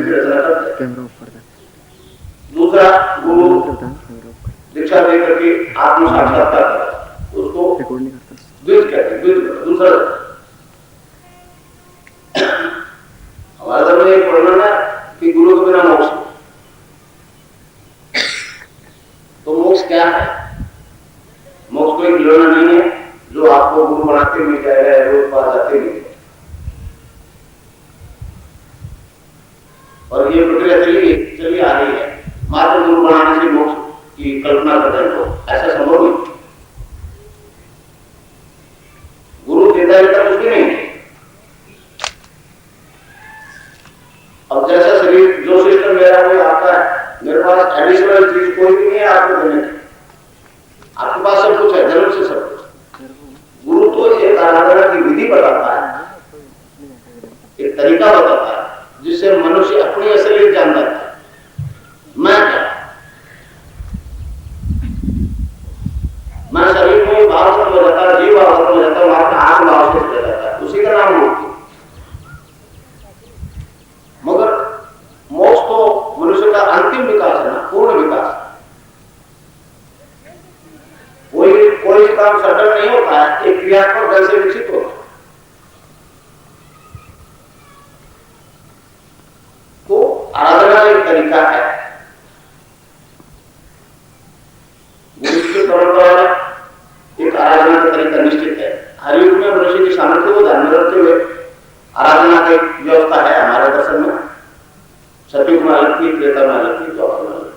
की रचना करते हैं। दूसरा, गुरु दीक्षा दे करके आत्म साक्षात्कार करता, उसको द्विज कहते हैं, द्विज। दूसरा, हमारे धर्म में एक वर्णन है कि गुरु के बिना मोक्ष। तो मोक्ष क्या है? मोक्ष कोई खिलौना नहीं है जो आपको गुरु बनाते मिल जाएगा, रोज पास जाते मिल जाएगा। और ये प्रक्रिया चली आ रही है। मात्र गुरु बनाने से मोक्ष की कल्पना करते हैं तो ऐसा संभव नहीं। गुरु देता है कुछ भी नहीं। अब जैसा शरीर जो सिस्टम मेरा कोई आपका है, मेरे पास एडिशनल चीज कोई भी नहीं है आपको देने की। आपके पास सब कुछ है, जन्म से सब कुछ। गुरु तो एक आराधना की विधि बताता है, एक तरीका बताता है जिससे मनुष्य अपनी असलियत जान जाता है। मैं क्या, मैं शरीर में भाव से हो जाता है, जीव भाव से हो जाता है, अपना आत्म भाव से हो जाता है, उसी का नाम मुक्ति। मगर मोक्ष तो मनुष्य का अंतिम विकास है ना, पूर्ण विकास। कोई काम सडन नहीं होता है, एक क्रियात्मक ढंग से विकसित होता है। तो आराधना एक तरीका है। परंपरा एक आराधना का तरीका निश्चित है। हर युग में मनुष्य की सामर्थ्य को ध्यान में रखते हुए आराधना की व्यवस्था है हमारे दर्शन में। सतयुग में अलग थी, त्रेता में अलग थी, द्वापर में अलग थी।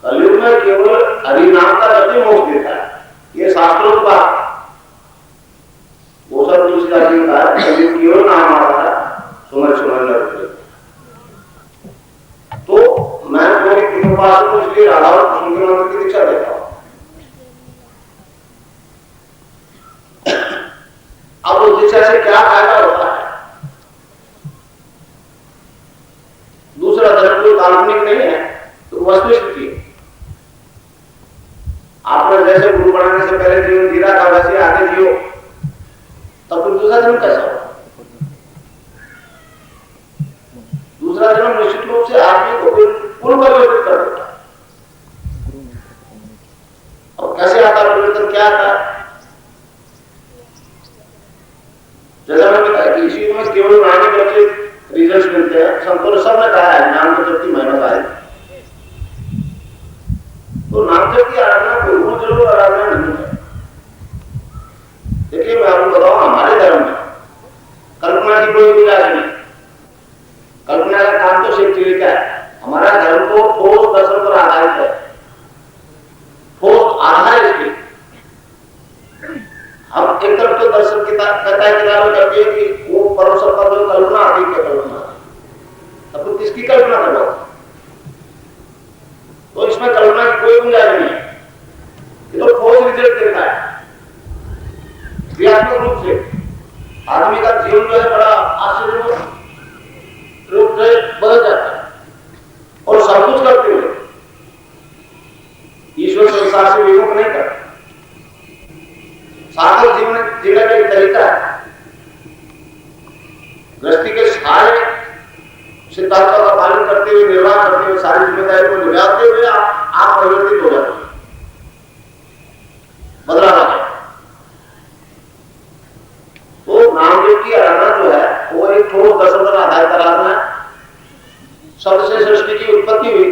कलयुग में केवल हरि नाम का जप ही मोक्ष देता है। ये शास्त्रों की बात। वो सब तुलसीदास जी ने कहा, केवल नाम आ रहा था, सुमर सुमर लग। तो मैं कोई कृपापास को इसलिए राधा और कृष्ण के मंत्र की दीक्षा देता हूं। अब उस दीक्षा से क्या फायदा होता है? दूसरा धर्म कोई काल्पनिक नहीं है, तो वस्तुस्थिति है। आपने जैसे गुरु बनाने से पहले जीवन जीरा था वैसे आगे जियो, तब फिर दूसरा धर्म कैसा होगा? दूसरा धर्म निश्चित रूप से आदमी को पूर्ण परिवर्तित कर देता है। और कैसे आता परिवर्तन, क्या आता? जैसा मैंने बताया कि इसी में केवल नाम के बच्चे रिजल्ट मिलते हैं। संतों ने सबने कहा है नाम को जब की मेहनत आए, तो नाम जब की आराधना गुरु जरूर आराधना नहीं है। देखिए मैं आपको बताऊं, हमारे धर्म में कल्पना की कोई गुंजाइश नहीं। कल्पना का काम तो सिर्फ तरीका है। हमारा धर्म तो ठोस दर्शन पर आधारित है। ठोस आधार इसके। हम एक तरफ तो दर्शन किताबें करती है कि वो परम सत्ता जो कल्पना आती है, कल्पना तब तो किसकी कल्पना कर लो? तो इसमें कल्पना की कोई गुंजाइश नहीं है। ये तो ठोस रिजल्ट देता है क्रियात्मक रूप से। आदमी का जीवन जो है बड़ा आश्चर्य रूप से बदल जाता है। और सब कुछ करते हुए ईश्वर संसार से विमुख नहीं करता। सार्थक जीवन जीने का एक तरीका है। गृहस्थी के सारे सिद्धांतों का पालन करते हुए, निर्वाह करते हुए, सारी जिम्मेदारी को निभाते हुए आप परिवर्तित हो जाते हैं, बदला जाता है। तो नामदेव की आराधना जो है वो एक ठोस दर्शन पर आधारित आराधना है। शब्द से सृष्टि की उत्पत्ति हुई,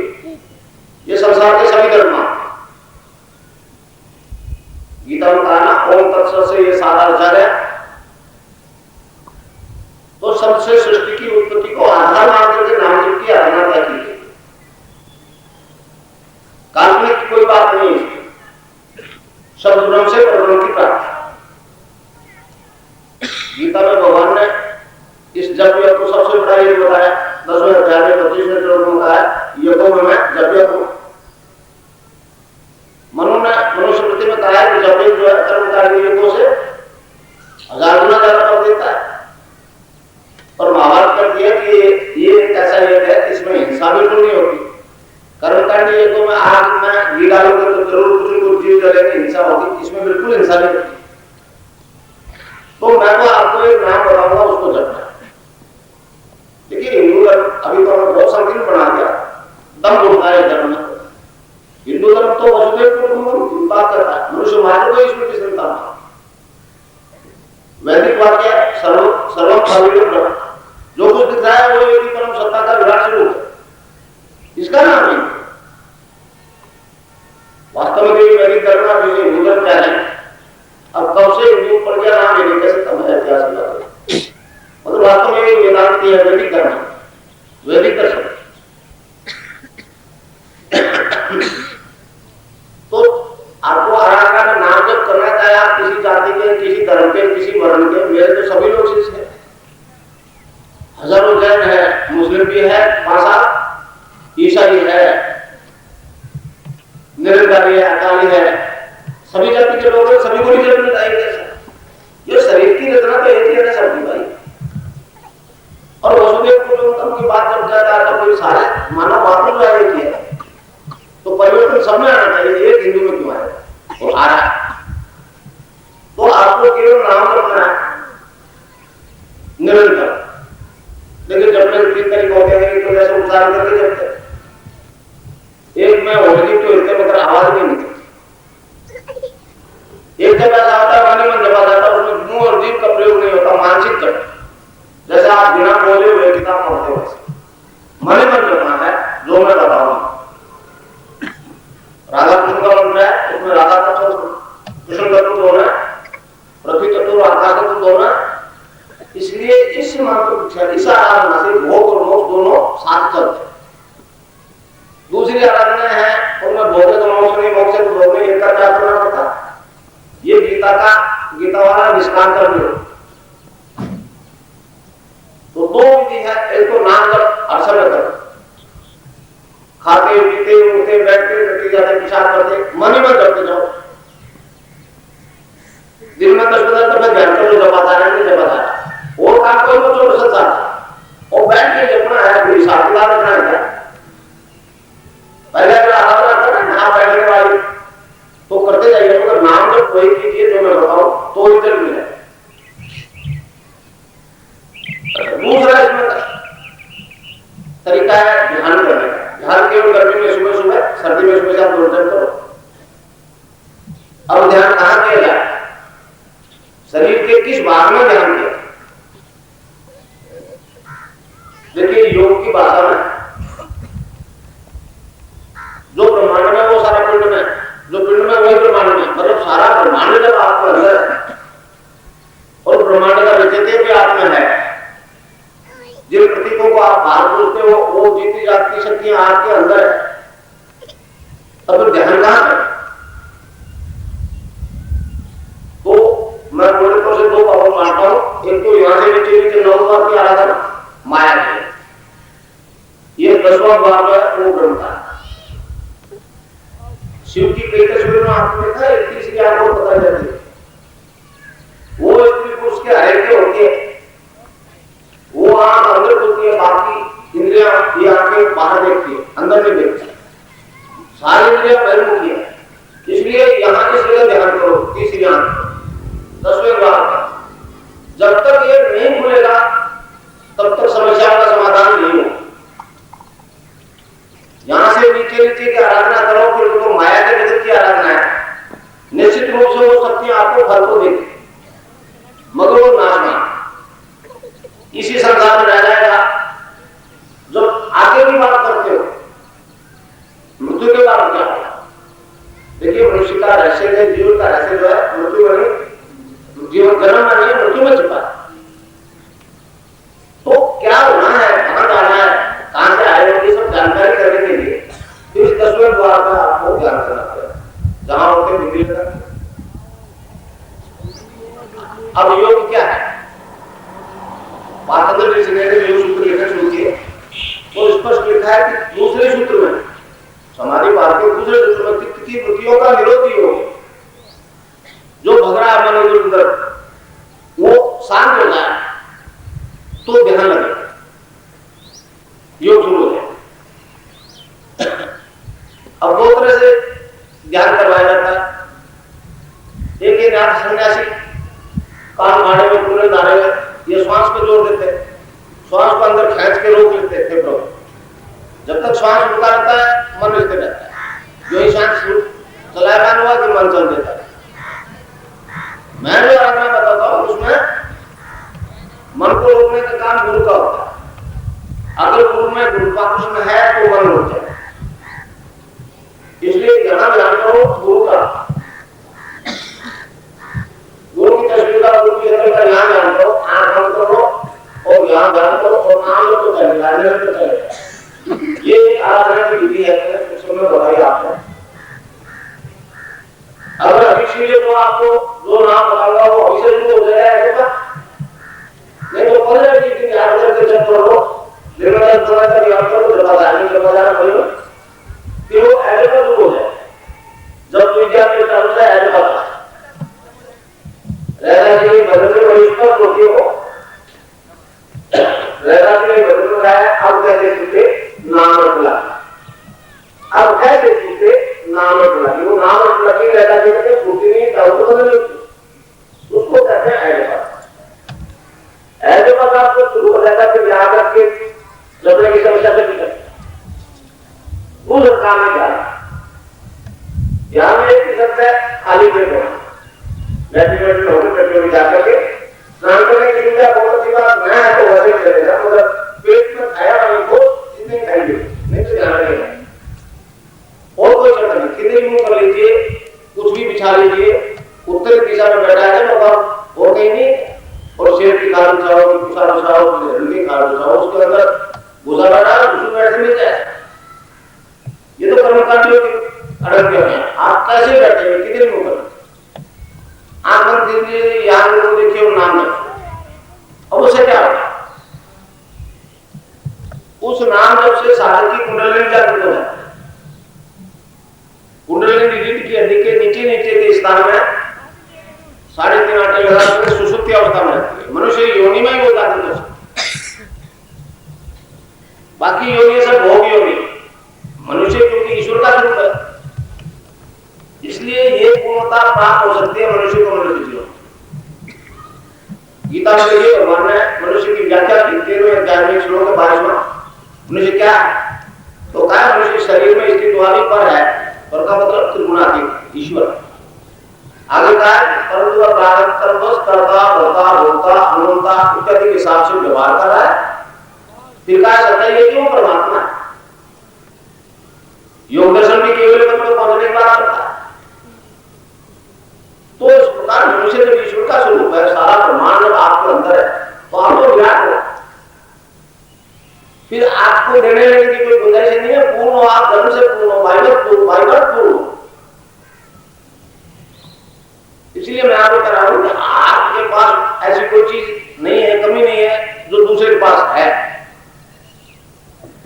ये संसार के सभी धर्म मानते हैं। गीता में कहा ना, ओम तत्सत से ये सारा रचा गया। तो शब्द से सृष्टि की उत्पत्ति को आधार मान करके नामदेव की आराधना तय की गई। काल्पनिक कोई बात नहीं है। शब्द ब्रह्म से परब्रह्म की प्राप्ति। गीता में भगवान ने इस जप यज्ञ को सबसे बड़ा ये बताया। 10वें अध्याय में 25वें श्लोक में कहा है, यज्ञों में जप यज्ञ। मनुस्मृति में कहा है कि जप यज्ञ जो है कर्मकांडी यज्ञों से 1000 गुना ज्यादा फल देता है। और महाभारत कर दिया कि ये एक ऐसा यज्ञ है इसमें हिंसा बिल्कुल नहीं होती। कर्मकांडी यज्ञों में आग में घी डालोगे तो जरूर कुछ जीव जलेंगे, हिंसा होगी। इसमें बिल्कुल हिंसा नहीं होती। तो मैं तो आपको एक नाम बताऊंगा, उसको जपना। देखिए हिंदू भी है भाषा, ईसाई है, निरंकारी है, अकाली है, सभी जाति के लोग हैं, सभी को जन्म मिलता है कैसा? ये शरीर की रचना तो एक ही है ना सबकी भाई। और वसुदेव कुटुंबकम की बात जब जाता है तो कोई सारे मानव बातों में आए किया, तो परिवर्तन सब में आना चाहिए, एक हिंदू में क्यों आए? वो आ रहा है तो आपको केवल नाम रखना है निरंतर। लेकिन जब तक 3 तरीके होते हैं तो जैसे उच्चारण करके जपते हैं, एक में होगी तो इसके मगर आवाज नहीं निकलती, एक जब ऐसा होता है वाणी में जपा जाता है, उसमें मुंह और जीभ का प्रयोग नहीं होता, मानसिक जप, जैसे आप बिना बोले हुए किताब पढ़ते हो मन में जपना है। जो मैं बताऊंगा राधा कृष्ण का मंत्र है, उसमें राधा तत्व कृष्ण तत्व दोनों है, पृथ्वी तत्व और आकाश तत्व दोनों है। इसलिए इस मंत्र इस आराधना से भोग और मोक्ष दोनों साथ चलते हैं। दूसरी आराधना है उनमें भोग तो मोक्ष नहीं, मोक्ष तो भोग नहीं, इनका क्या करना पड़ता? ये गीता वाला निष्काम कर लो। तो 2 विधि है, एक तो नाम जप हर समय करो, खाते पीते उठते बैठते बैठते जाते पेशाब करते मन ही मन जपते जाओ। दिन में 10 मिनट तक ध्यान कर लो, जपाता रहने जपाता है और काम कोई मत छोड़ सकता और बैठ के जपना है, कोई हिसाब किताब रखना है क्या? पहले अगर आराधना करना ना बैठने वाली तो करते जाइए, मगर नाम जब वही कीजिए जो मैं बताऊं तो रिजल्ट मिले। दूसरा इसमें तरीका है ध्यान करने का। ध्यान केवल गर्मी में सुबह सुबह, सर्दी में सुबह आप 2 टाइम करो। अब ध्यान कहां किया जाए? शरीर के किस भाग में ध्यान किया? देखिए योग की भाषा में जो ब्रह्मांड में वो सारा पिंड में, जो पिंड में वही ब्रह्मांड में, मतलब सारा ब्रह्मांड जब आपके अंदर है और ब्रह्मांड का विचेत्य भी आप में है, जिन प्रतीकों को आप बाहर पूछते हो वो जीती जाती शक्तियां आपके अंदर है, तब फिर ध्यान कहां है? तो मैं पूरे तौर से 2 भागों मानता हूं। एक तो यहां से नीचे नीचे 9 बार की आराधना माया है, ये 10वां भाग है वो ब्रह्म का। शिव की कई तस्वीरों में आपने देखा है, तीसरी आपको पता जाती है, वो स्त्री पुरुष के हरे के होती है, वो आंख अंदर खुलती है, बाकी इंद्रियां ये आंखें बाहर देखती है, अंदर नहीं देखती, सारी इंद्रियां बहिर्मुखी है। इसलिए यहां इस जगह ध्यान करो, तीसरी आंख 10वें बार का। जब तक ये नहीं खुलेगा तब तक समस्या का समाधान नहीं होगा। यहां से नीचे नीचे की आराधना करो, फिर तो माया के जगत की आराधना है। निश्चित रूप से वो शक्तियां आपको फल को देती, मगर वो नाशवान इसी संसार में रह जाएगा। जब आगे की बात करते हो मृत्यु के बाद क्या होगा? देखिए मनुष्य का रहस्य है, जीवन का रहस्य जो है मृत्यु में नहीं, जीवन जन्म में नहीं, मृत्यु में छिपा है। तो क्या होना है, कहां जाना है, कहां से आए हो, ये सब जानकारी करने के लिए तो इस 10वें द्वार का आपको ध्यान करना पड़ेगा, जहां होते बिजली लगा। अब योग क्या है? पातंजलि ऋषि ने योग सूत्र लिखना शुरू किए तो स्पष्ट लिखा है कि दूसरे सूत्र में, समाधि पाठ के दूसरे सूत्र में चित्त की वृत्तियों का निरोध योग, जो भग रहा है मन इधर वो शांत हो जाए तो ध्यान लगे, योग शुरू हो जाए। अब 2 तरह से ध्यान करवाया जाता है। एक ये नाथ सन्यासी कान भाड़े में पूरे दाने में ये श्वास पे जोर देते हैं, श्वास को अंदर खींच के रोक लेते हैं फेफड़ों में। जब तक श्वास रुका रहता है मन स्थिर रहता है, जो ही श्वास चलायमान हुआ कि मन चल देता है। मैं जो आराधना बताता हूं उसमें मन को रोकने का काम गुरु का होता है। अगर गुरु में गुरुत्वाकर्षण है तो मन रुक जाए, इसलिए यहां ध्यान करो गुरु का, गुरु की तस्वीर का, गुरु की अंदर का यहां ध्यान करो, आंख बंद करो और यहां ध्यान करो और नाम लो तो चलेगा, नहीं तो चलेगा। ये आराधना की विधि है, उसमें बताइए आपने। अगर अभिषेक तो आपको जो नाम बताऊंगा वो अभिषेक हो जाएगा, नहीं तो 15 दिन की आराधना के चक्कर हो निर्मल समय तक याद करो जब जाना पड़ेगा कि वो एल्फा शुरू हो जाए। जब विज्ञान के तरफ से एल्फा रहना चाहिए बदलने वाली इसका होती हो रहना चाहिए बदल रहा है। अब कैसे चीजें नाम रखला, अब कैसे चीजें नाम रखला, वो नाम रखला की रहना चाहिए छूटी नहीं था तो बदल उसको कहते हैं एल्फा। एल्फा आपको शुरू हो जाता है यहाँ तक के लड़ने की समस्या से भी उस काम में जाना। यहाँ में एक किस्म है खाली पेट होना, में जाकर के स्नान करने की सुविधा बहुत अच्छी बात न है तो वैसे चलेगा, मगर पेट में खाया पानी को जितने खाइए नहीं तो ध्यान रखेगा। और कोई चढ़ता नहीं, कितने भी कर लीजिए, कुछ भी बिछा लीजिए, उत्तर दिशा में बैठा है मगर और कहीं नहीं। और शेर की खाल बिछाओ, कुसार बिछाओ, हल्दी खाल बिछाओ, उसके अंदर भूसा बैठा है, उसमें बैठे मिल जाए। ये तो कर्मकांडियों की अड़क गए हैं। आप कैसे बैठे हैं, कितने मुंह कर आप दीजिए, याद को देखिए और नाम रखिए। और उससे क्या होगा, उस नाम जब से साधक की कुंडलिनी जागृत हो जाती है। कुंडलिनी रीढ़ की हड्डी के नीचे के स्थान में 3.5 आटे लगाकर सुषुप्ति अवस्था में रहती है। मनुष्य योनि में ही वो जागृत हो सकता है, बाकी योनि सब भोग योनि। मनुष्य क्योंकि ईश्वर का स्वरूप है, इसलिए ये पूर्णता प्राप्त हो सकती है मनुष्य को मनुष्य जीवन। गीता में देखिए भगवान ने मनुष्य की व्याख्या की 13वें अध्याय में श्लोक 22वां। मनुष्य क्या है तो कहा मनुष्य शरीर में स्थित वाली पर है, पर का मतलब त्रिगुणातीत ईश्वर। आगे कहा परंतु वह प्रारब्ध कर्मवश कर्ता भोक्ता भोक्ता अनंता इत्यादि के हिसाब से व्यवहार कर रहा है। फिर कहा सत्य ये क्यों परमात्मा है। योग दर्शन भी केवल पद में पहुंचने की बात करता है। तो इस प्रकार मनुष्य जब ईश्वर का स्वरूप है, सारा ब्रह्मांड जब आपके अंदर है तो आपको विराट हो, फिर आपको निर्णय लेने की कोई गुंजाइश नहीं है। पूर्ण हो आप, धर्म से पूर्ण हो, वाइवर्त पूर्ण। इसलिए मैं आपको कह रहा हूं कि आपके पास ऐसी कोई चीज नहीं है, कमी नहीं है जो दूसरे के पास है।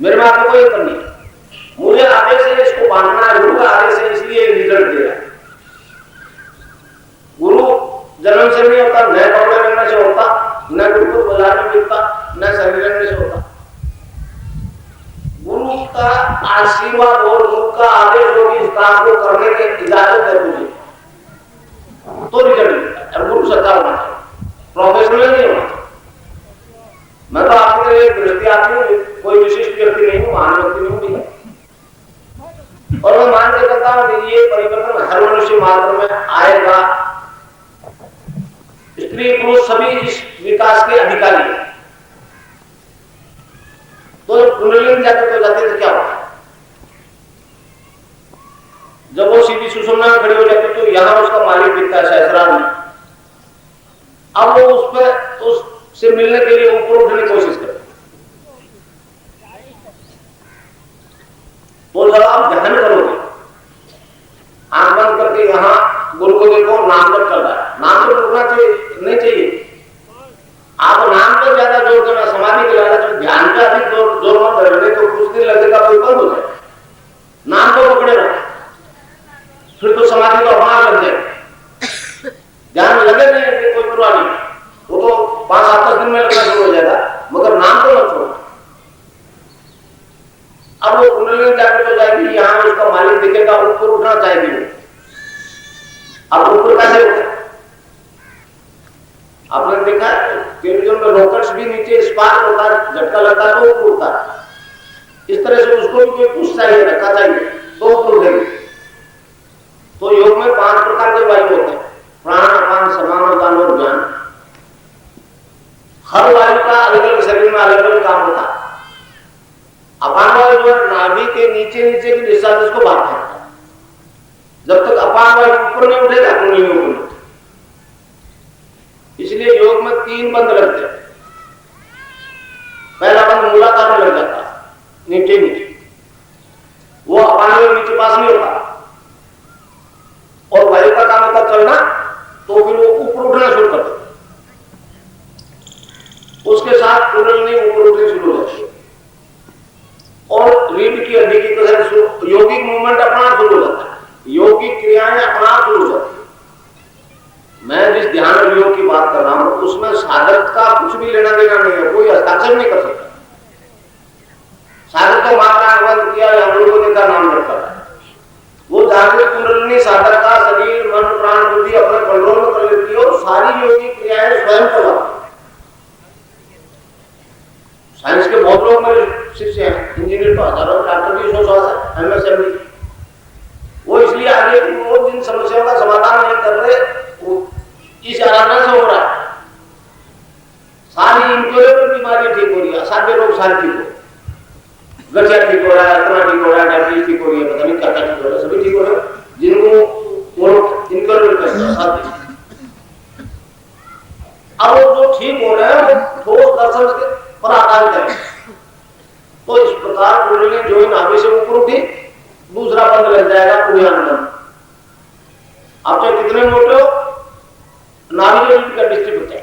मेरे में आपको कोई कमी नहीं, मुझे आदेश है इसको बांटना है, गुरु का आदेश है, इसलिए रिजल्ट दे रहा है। गुरु जन्म से नहीं होता, न कपड़े रंगने से होता, न गुरु को बाजार में बिकता, न शरीर रंगने से होता। गुरु का आशीर्वाद और गुरु का आदेश हो कि इस काम को करने की इजाजत है तुझे, तो रिजल्ट मिलता है। गुरु सच्चा होना चाहिए, प्रोफेशनल नहीं होना चाहिए। मैं तो आपके लिए दृष्टि आती हूँ, कोई विशिष्ट व्यक्ति नहीं हूँ, महान व्यक्ति नहीं हूँ, और मैं मान के कहता हूं कि ये परिवर्तन हर मनुष्य मात्र में आएगा। स्त्री पुरुष सभी इस विकास के अधिकारी हैं। तो कुंडलिनी जागृत हो जाते तो क्या होता, जब वो सीधी सुषुम्ना में खड़ी हो जाती तो यहां उसका मालिक दिखता है सहस्रार में। अब वो उस पर उससे मिलने के लिए ऊपर उठने की कोशिश करते। तो जब आप ध्यान करोगे, आंख बंद करके यहां गुरु को देखो, नाम जप चल रहा है। नाम जप रुकना नहीं चाहिए। आप नाम पर ज्यादा जोर देना, समाधि के ज्यादा जोर, ध्यान पे अधिक जोर मत देना, तो कुछ दिन लगेगा कोई बंद हो जाए। नाम को पकड़े रहो, फिर तो समाधि को अपना लग जाए। ध्यान लगे नहीं कोई परवाह नहीं, वो तो 5-7 दिन में लगना शुरू हो जाएगा, मगर नाम को मत छोड़ो। अब वो कुंडलिनी जागृत हो जाएगी, यहां उसका मालिक दिखेगा, ऊपर उठना चाहेगी। अब ऊपर कैसे होता है आपने देखा है, टेलीविजन में रॉकेट्स भी नीचे स्पार्क होता है, झटका लगता है तो ऊपर उठता है। इस तरह से उसको भी कोई पुश चाहिए, धक्का चाहिए तो ऊपर उठेगी। तो योग में 5 प्रकार के वायु होते हैं, प्राण, अपान, समान, उदान और ज्ञान। हर वायु का अलग अलग शरीर में अलग अलग काम होता है। अपान वायु जो है नाभि के नीचे की डिस्चार्ज को बाहर फेंकता है। जब तक अपान वायु ऊपर नहीं उठेगा कुंडलिनी ऊपर नहीं उठेगी। इसलिए योग में 3 बंद लगते हैं। पहला बंद मूलाधार में लग जाता है, नीचे, वो अपान वायु नीचे पास नहीं होता, और वायु का काम होता चलना, तो फिर वो ऊपर उठना शुरू करता है। उसके साथ कुंडलिनी ऊपर उठनी शुरू हो जाती है। मूवमेंट अपना शुरू हो जाता है, योग की क्रियाएं अपना शुरू हो जाती है। मैं जिस ध्यान और योग की बात कर रहा हूं उसमें साधक का कुछ भी लेना देना नहीं है, कोई हस्ताक्षर नहीं कर सकता। साधक को मात्रा अनुबंध किया या गुरु को देखा नाम रखता है, वो जागृत कुंडलिनी साधक का शरीर मन प्राण बुद्धि अपने कंट्रोल में कर लेती है और सारी योगी क्रियाएं स्वयं करवाती है। साइंस के बहुत लोग मेरे शिष्य हैं, इंजीनियर तो हजारों, डॉक्टर भी 100 है, एमएसएमडी। वो इसलिए आगे वो जिन समस्याओं का समाधान नहीं कर रहे वो इस आराधना से हो रहा है। सारी इंक्योरेबल बीमारी ठीक हो रही है, असाध्य रोग सारे ठीक हो रहे, गठिया ठीक हो रहा है, आत्मा ठीक हो रहा है, डायबिटीज ठीक हो रही है, पता नहीं क्या क्या ठीक हो रहा है, सभी ठीक हो रहा है जिनको वो इंक्योरेबल करते हैं असाध्य। अब वो जो ठीक हो रहे हैं वो ठोस दर्शन के पर आधारित है। तो इस प्रकार कुंडली जो इन नाभि से ऊपर उठी, दूसरा बंद लग जाएगा पुण्यानुबंध। आप चाहे कितने मोटे हो, नाभि का डिस्ट्रीब्यूट है,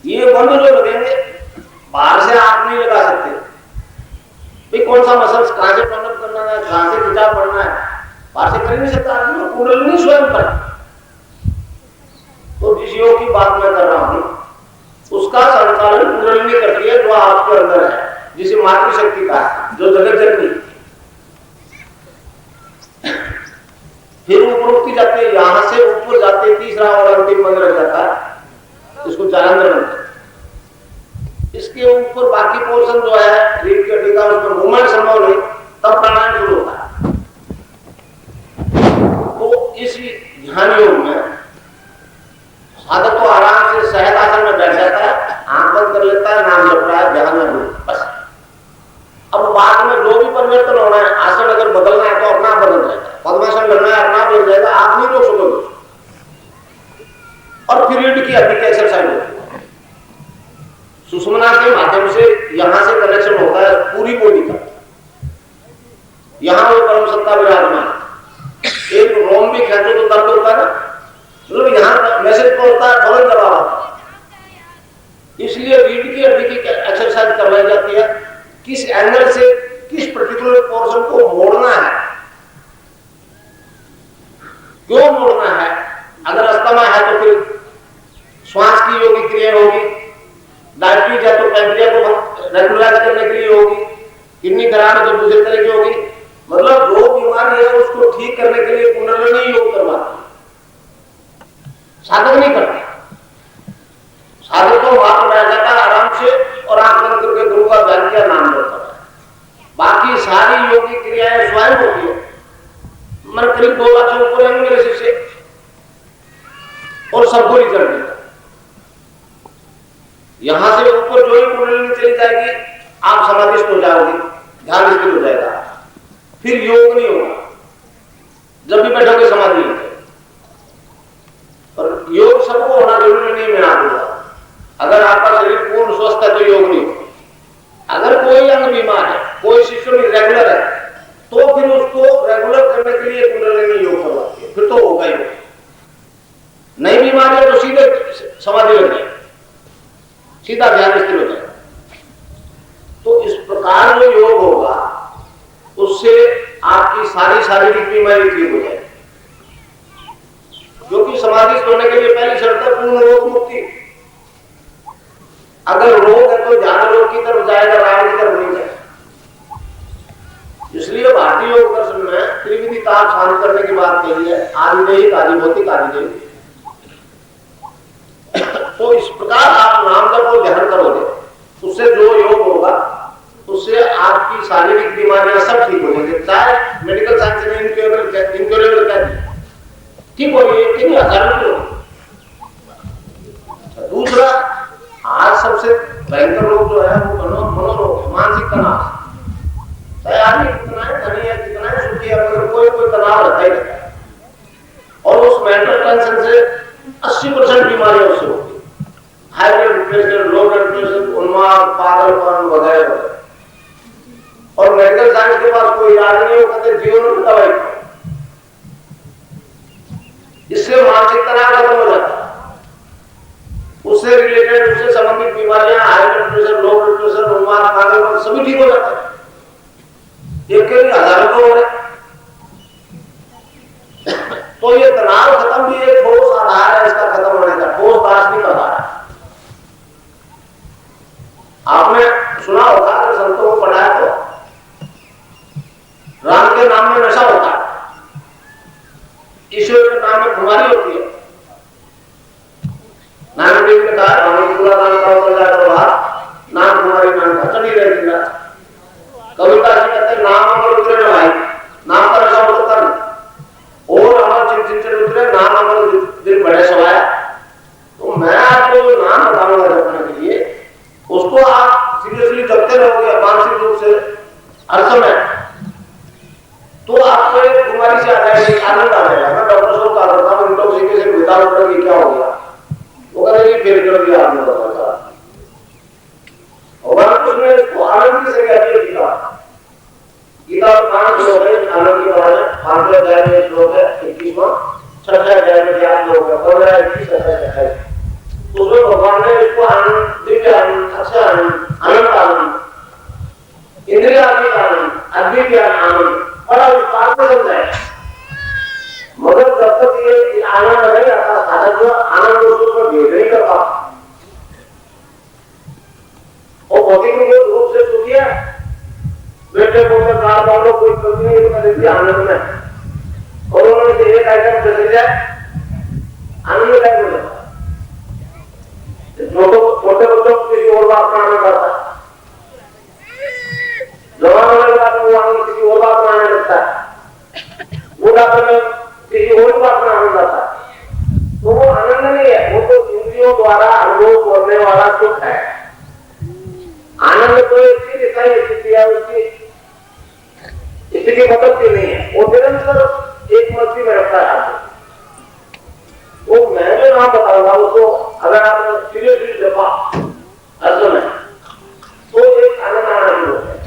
ये बंद जो लगेंगे बाहर से आप नहीं लगा सकते। भाई कौन सा मसल्स कहां से टर्नअप करना है, कहां से खिंचाव पड़ना है, बाहर से कर नहीं सकता आदमी, कुंडली स्वयं कर। तो जिस योग की बात मैं कर रहा हूं उसका संचालन कुंडलिनी करती है जो आपके अंदर है, जिसे मातृशक्ति का जो जगत जननी। फिर ऊपर उठती जाती है, यहां से ऊपर जाते तीसरा और अंतिम मंत्र रह जाता है, इसको जालंधर मंत्र। इसके ऊपर बाकी पोर्शन जो है रीढ़ की हड्डी का, उसमें मूवमेंट संभव नहीं, तब प्राणायाम शुरू होता है। तो इस ध्यान योग में साधक तो आराम से सहज आसन में बैठ जाता है, आंख बंद कर लेता है, नाम जप रहा है, ध्यान में डूब, बस। अब बाद में जो भी परिवर्तन होना है, आसन अगर बदलना है तो अपना बदल जाएगा, पद्मासन करना है अपना बदल जाएगा, आप नहीं रोक सकोगे। और फिर रीढ़ की हड्डी की एक्सरसाइज होती है, सुषुम्ना के माध्यम से यहां से कनेक्शन होता है पूरी बॉडी का। यहां वो परम सत्ता विराजमान, एक रोम भी खेचो तो दर्द होता है ना, मतलब यहां मैसेज पहुंचता है, फौरन जवाब आता है। इसलिए रीढ़ की हड्डी की एक्सरसाइज करवाई जाती है, किस एंगल से किस पर्टिकुलर पोर्शन को मोड़ना है, क्यों मोड़ना है। अगर अस्थमा है तो फिर श्वास की योगी क्रिया होगी, डायबिटीज है तो पैंक्रिया को रेगुलराइज करने के लिए होगी, किडनी खराब है तो दूसरे तरह की होगी। मतलब जो बीमारी है उसको ठीक करने के लिए कुंडलिनी योग करवाती है, साधक नहीं करता। साधक को वहां पर बैठ जाता है आराम से और आंख बंद करके गुरु का ध्यान किया, नाम लेता है। बाकी सारी योगी क्रियाएं स्वयं होती है। मन करीब 2 लाख से ऊपर है मेरे शिष्य और सबको रिजल्ट देता। यहां से ऊपर जो ही कुंडलिनी चली जाएगी आप समाधिस्थ हो जाओगे, ध्यान स्थिर हो जाएगा, फिर योग नहीं होगा। जब भी बैठोगे समाधि होगी। और योग सबको होना जरूरी नहीं, मैं आपको अगर आपका शरीर पूर्ण स्वस्थ है तो योग नहीं होगा। अगर कोई अंग बीमार है, कोई शिष्य रेगुलर है, तो फिर उसको रेगुलर करने के लिए कुंडलिनी योग करवाती है, फिर तो होगा ही। नई बीमारी है तो सीधे समाधि लग जाएगी, सीधा ध्यान स्थिर हो जाएगा। तो इस प्रकार जो योग होगा उससे आपकी सारी शारीरिक बीमारी ठीक हो जाएगी, क्योंकि समाधि होने के लिए पहली शर्त है पूर्ण रोग मुक्ति। अगर रोग है तो ज्ञान रोग की तरफ जाएगा, राग की तरफ नहीं जाएगा। इसलिए भारतीय योग दर्शन में त्रिविधि ताप शांत करने की बात कही है, आदिदेहिक, आदिभौतिक, आदिदेविक। तो इस प्रकार आप नाम जप और ध्यान करोगे, उससे जो योग होगा उससे आपकी शारीरिक बीमारियां सब ठीक हो जाएंगी। चाहे मेडिकल साइंस में इनक्योरेबल कहती है, ठीक हो रही है, कितनी हजारों की होगी। दूसरा, आज सबसे भयंकर रोग जो है वो मनोरोग है, मानसिक तनाव। चाहे आदमी कितना है धनी है, कितना है सुखी है, मगर कोई तनाव रहता ही रहता है। और उस मेंटल टेंशन से 80% बीमारियां उससे होती है, high blood pressure, low blood pressure, उन्माद, पागलपन वगैरह। और मेडिकल साइंस के पास कोई इलाज नहीं, वो कहते जीवन में दवाई। इससे मानसिक तनाव खत्म हो जाता है, उससे रिलेटेड, उससे संबंधित बीमारियां, high blood pressure, low blood pressure, उन्माद, पागलपन सभी ठीक हो जाता है। एक के लिए हजारों को हो रहे। तो ये तनाव खत्म भी एक ठोस आधार है इसका खत्म होने का, ठोस दार्शनिक आधार है। आपने सुना होगा कि संतों को पढ़ा है तो राम के नाम में नशा होता है, ईश्वर के नाम में खुमारी होती है। नाम देव ने कहा पूरा नाम का नाम कुमारी नाम का चली रहती है। कविता से कहते नाम अमर उतरे न भाई, नाम का नशा होता नहीं और अमर चिंतन उतरे, नाम अमर दिल बड़े सवाया। तो मैं आपको जो नाम बताऊंगा जपने के लिए, उसको आप सीरियसली जपते रहोगे मानसिक रूप से हर समय, तो आपको एक कुमारी से आ जाएगी, आनंद आ जाएगा। मैं डॉक्टर साहब का करता हूँ इंटॉक्सिकेशन विदाउट ड्रग क्या हो गया, वो करेगी फिर कर दिया आपने बताया। और कुछ में इसको आनंद की से कहती है गीता। गीता 5 श्लोक है आनंद के बारे में, 5वें अध्याय में श्लोक है 21वां, 6वें अध्याय में 8 श्लोक है, 15, 21, 27। उसमें भगवान ने इसको आनंद, दिव्य आनंद, अच्छा आनंद, अनंत आनंद, इंद्रियातीत आनंद, अद्वितीय आनंद बड़ा विस्तार से समझाया। मगर जब तक ये आनंद नहीं आता, साधक जो आनंद उसको भेद नहीं करता और भौतिक रूप से सुखी है, बेटे बोलते कार बालों कोई कमी नहीं कर देती आनंद में, और उन्होंने एक आइटम चले जाए आनंद टाइप हो जाता। छोटे बच्चों को किसी और बात में आनंद आता है, जवान होने के बाद वो आनंद किसी और बात में आने लगता है, बुढ़ापे में किसी और बात में आनंद आता है। तो वो आनंद नहीं है, वो तो इंद्रियों द्वारा अनुभव करने वाला सुख है। आनंद तो एक चीज इकाई स्थिति है, उसकी स्थिति बदलती नहीं है, वो निरंतर एक मस्ती में रखता है आपको। वो मैं जो नाम बताऊंगा उसको अगर आपने सीरियसली जपा असल में, तो एक आनंद आना शुरू होता है।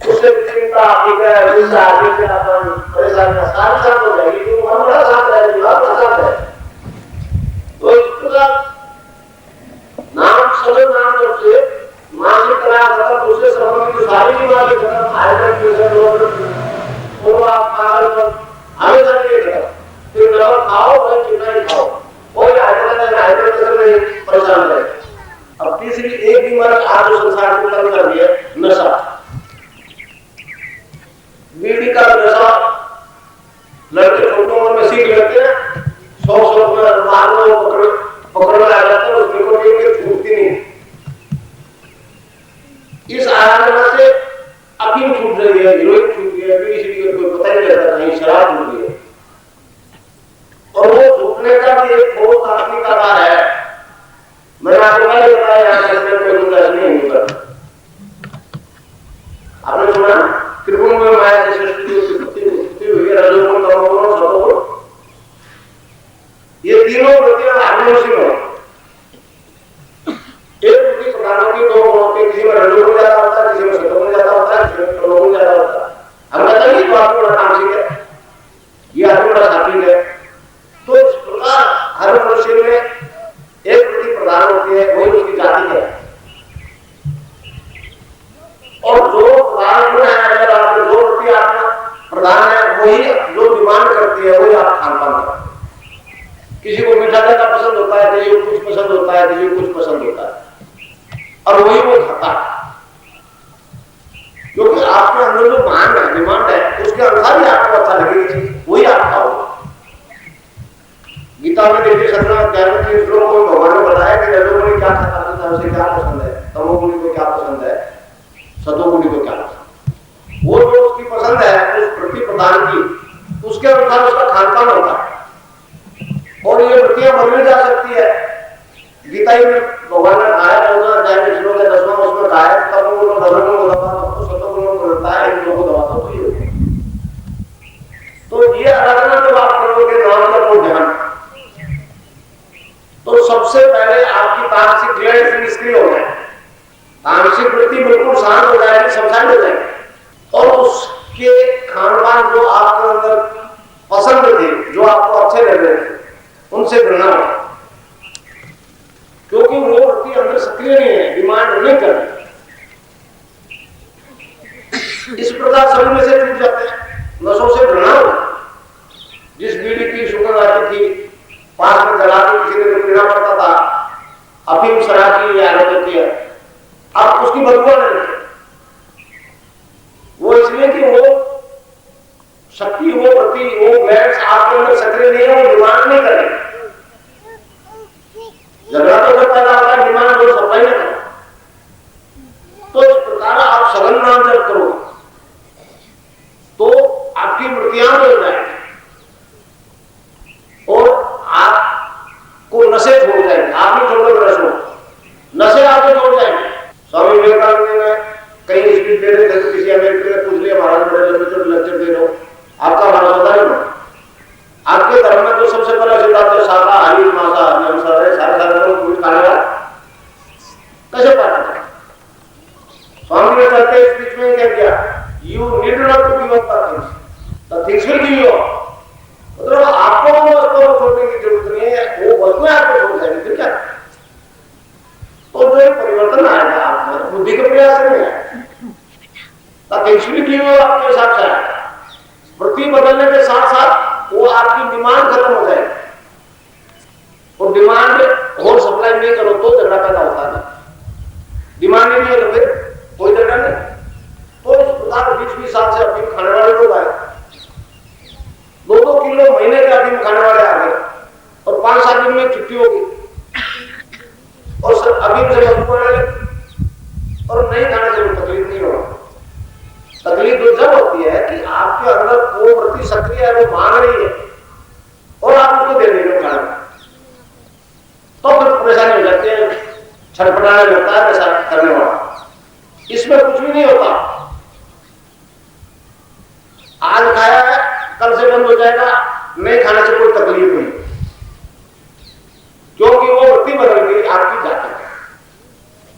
उससे चिंता परेशानियां सारी शांत हो जाएगी, क्योंकि मन बड़ा शांत रहेगी, बड़ा शांत है। तो इसका नाम सभी नाम जब से मानसिक तनाव खत्म, दूसरे संबंधी जो सारी बीमारी खत्म, हाइड्रेशन लोग आप हमेशा के लिए फिर दवा खाओ और चिंता नहीं खाओ, कोई हाइड्रेशन नहीं परेशान करे। अब तीसरी एक बीमारी आज संसार को खत्म कर दिया, नशा। बीड़ी का नशा लड़के छोटी उम्र में सीख लेते हैं, 100 में मारने पकड़ में आ जाते हैं, उसमें को छूटती नहीं। इस आराधना से अफीम छूट रही है, हीरोइन छूट गई है, बीड़ी सीढ़ी कोई पता नहीं लगता, नहीं शराब छूट गई है। और वो छूटने का भी एक बहुत तात्विक आधार है। मैंने आपको पहले बताया यहाँ कोई गुंजाइश नहीं होगा। आपने सुना त्रिगुण में माया की सृष्टि हुई है, रजोगुण, तमोगुण, सतोगुण, ये तीनों वृत्तियां हार्मोनियस में एक वृत्ति प्रधान की दो गुणों के, किसी में रजोगुण ज्यादा होता है, किसी में सतोगुण ज्यादा होता है, किसी में तमोगुण ज्यादा होता है। हम कहते हैं तो आदमी बड़ा तामसिक है, ये आदमी बड़ा सात्विक है। तो इस प्रकार हर मनुष्य में एक वृत्ति प्रधान होती है, वही उसकी जाति है। और जो प्रधान है, अगर आप जो वृत्ति आपका प्रधान है, वही जो डिमांड करती है वही आप खान पान करते हैं। किसी को मीठा ज्यादा पसंद होता है, किसी को कुछ पसंद होता है, किसी को कुछ पसंद होता है, और वही वो खाता है। क्योंकि आपके अंदर जो मांग है, डिमांड है, उसके अनुसार ही आपको अच्छा लगेगी चीज, वही आप खाओगे। गीता में देखिए 17 अध्याय में 3 श्लोक में भगवान ने बताया कि रजोगुणी क्या खाता है, उसे क्या पसंद है, तमोगुणी को क्या पसंद है, सतोगुणी को क्या पसंद है। वो जो उसकी पसंद है उस वृत्ति प्रधान की, उसके अनुसार उसका खान पान होता है। और ये वृत्तियां बदली जा सकती है। गीता में भगवान ने कहा 14 अध्याय में श्लोक है 10वां, उसमें कहा है तमोगुण को रजोगुण को दबा दो, सतोगुण को मिलता है, इन दोनों को दबा दो, तो ये आराधना जब आप करोगे नाम का वो ध्यान, तो सबसे पहले आपकी तामसिक ग्लैंड निष्क्रिय हो जाए, तामसिक वृत्ति बिल्कुल शांत हो जाएगी, समझाई हो जाएगी, और उसके खान पान जो आपके अंदर पसंद थे, जो आपको अच्छे लग रहे थे, उनसे घृणा हो, क्योंकि वो वृत्ति अंदर सक्रिय नहीं है, डिमांड नहीं कर रही। इस प्रकार सभी में से टूट जाते हैं, नशों से घृणा हो, जिस शक्ति, वो वृत्ति, वो ग्लैंड्स आपके अंदर सक्रिय नहीं है, वो डिमांड नहीं करेंगे। झगड़ा तो जब पैदा होता है डिमांड वो सप्लाई नहीं करेगा। तो इस प्रकार आप सघन नाम जब करो तो आपकी वृत्तियां हो जाएंगी और आपको नशे छोड़ जाएंगे। आप नहीं छोड़ोगे रसों, नशे आपको छोड़ जाएंगे। स्वामी विवेकानंद ने कहीं स्पीच दे रहे थे तो किसी अमेरिकन ने पूछ लिया, महाराज बड़े लंबे लेक्चर दे रहे हो, आपका हमारा सौदा नहीं बना। आपके धर्म में तो सबसे पहला सिद्धांत है शाकाहारी मांसाहारी अनुसार है, सारे सारे लोग पूरी खाने वाले कैसे पाते हैं। स्वामी ने कहते स्पीच में क्या किया, you need not to give up the things will give you up. मतलब आपको वो वस्तु छोड़ने की जरूरत नहीं है, वो वस्तुएं आपको छोड़ जाएंगी, फिर क्या। तो जो परिवर्तन आएगा आप बुद्धि के प्रयास से नहीं आएगा, थिंग्स विल गिव यू आपके हिसाब से आएगा। वृत्ति बदलने के साथ साथ वो आपकी डिमांड खत्म हो जाएगी और डिमांड और सप्लाई नहीं करो तो झगड़ा पैदा होता है। डिमांड नहीं है तो फिर कोई झगड़ा नहीं। तो इस प्रकार 20-20 साल से अफीम खाने वाले लोग आए, 2-2 किलो महीने के अफीम खाने वाले आ गए और 5-7 दिन में छुट्टी होगी और सब अफीम से मजबूर आने और नहीं खाने से तकलीफ नहीं होगा। तकलीफ तो जब होती है कि आपके अंदर वो वृत्ति सक्रिय है, वो मांग रही है और आप उसको दे नहीं खाना, तो फिर परेशानी हो जाती है, छटपटाने लगता है ऐसा करने वाला। इसमें कुछ भी नहीं होता, आज खाया है कल से बंद हो जाएगा, नहीं खाने से कोई तकलीफ नहीं, क्योंकि वो वृत्ति बदल गई आपकी जाति है।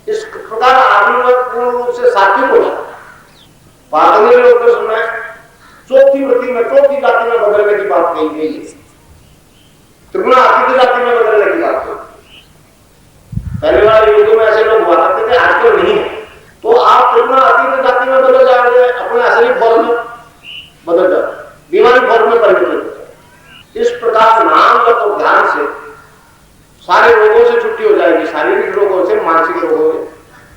इस प्रकार आदमी पूर्ण रूप से सात्विक हो जाता है। पातंजलि लोग में चौथी वृत्ति में, चौथी जाति में बदलने की बात कही गई है, त्रिगुणातीत जाति में बदलने की बात कही। पहले वाले युगों में ऐसे लोग हुआ करते थे, आजकल नहीं है। तो आप त्रिगुणातीत जाति में बदल जाओगे, अपने असली फॉर्म में बदल जाओ, बीमारी फॉर्म में परिवर्तित हो जाए। इस प्रकार नाम जप और ध्यान से सारे रोगों से छुट्टी हो जाएगी, शारीरिक रोगों से, मानसिक रोगों से,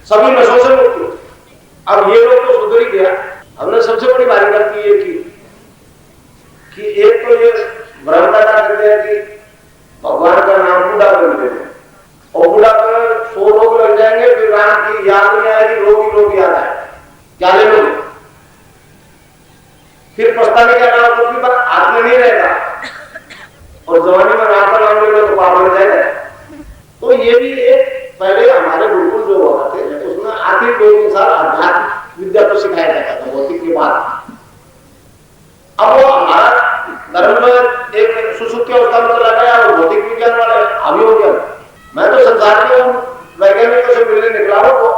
सभी नशों से मुक्ति। अब ये लोग तो सुधर ही गया। हमने सबसे बड़ी बात गलती ये की कि एक तो ये भ्रम पैदा करते हैं कि भगवान का नाम बूढ़ा कर देते हैं और बूढ़ा कर 100 रोग लग जाएंगे, फिर राम की याद नहीं आएगी, रोग याद आए, क्या ले लोगे, फिर पछताने का नाम पृथ्वी पर हाथ में नहीं रहेगा और जवानी में राम का नाम लेगा तो पाप लग जाएगा। तो ये भी एक पहले हमारे गुरुकुल जो हुआ थे उसमें आखिर 2-3 साल अध्यात्म विद्या को सिखाया जाता था भौतिक के बाद। अब वो हमारा धर्म में एक सुसुप्ति अवस्था में चला गया और भौतिक विज्ञान वाले हावी हो गया। मैं तो संसार के वैज्ञानिकों से मिलने निकला हूं तो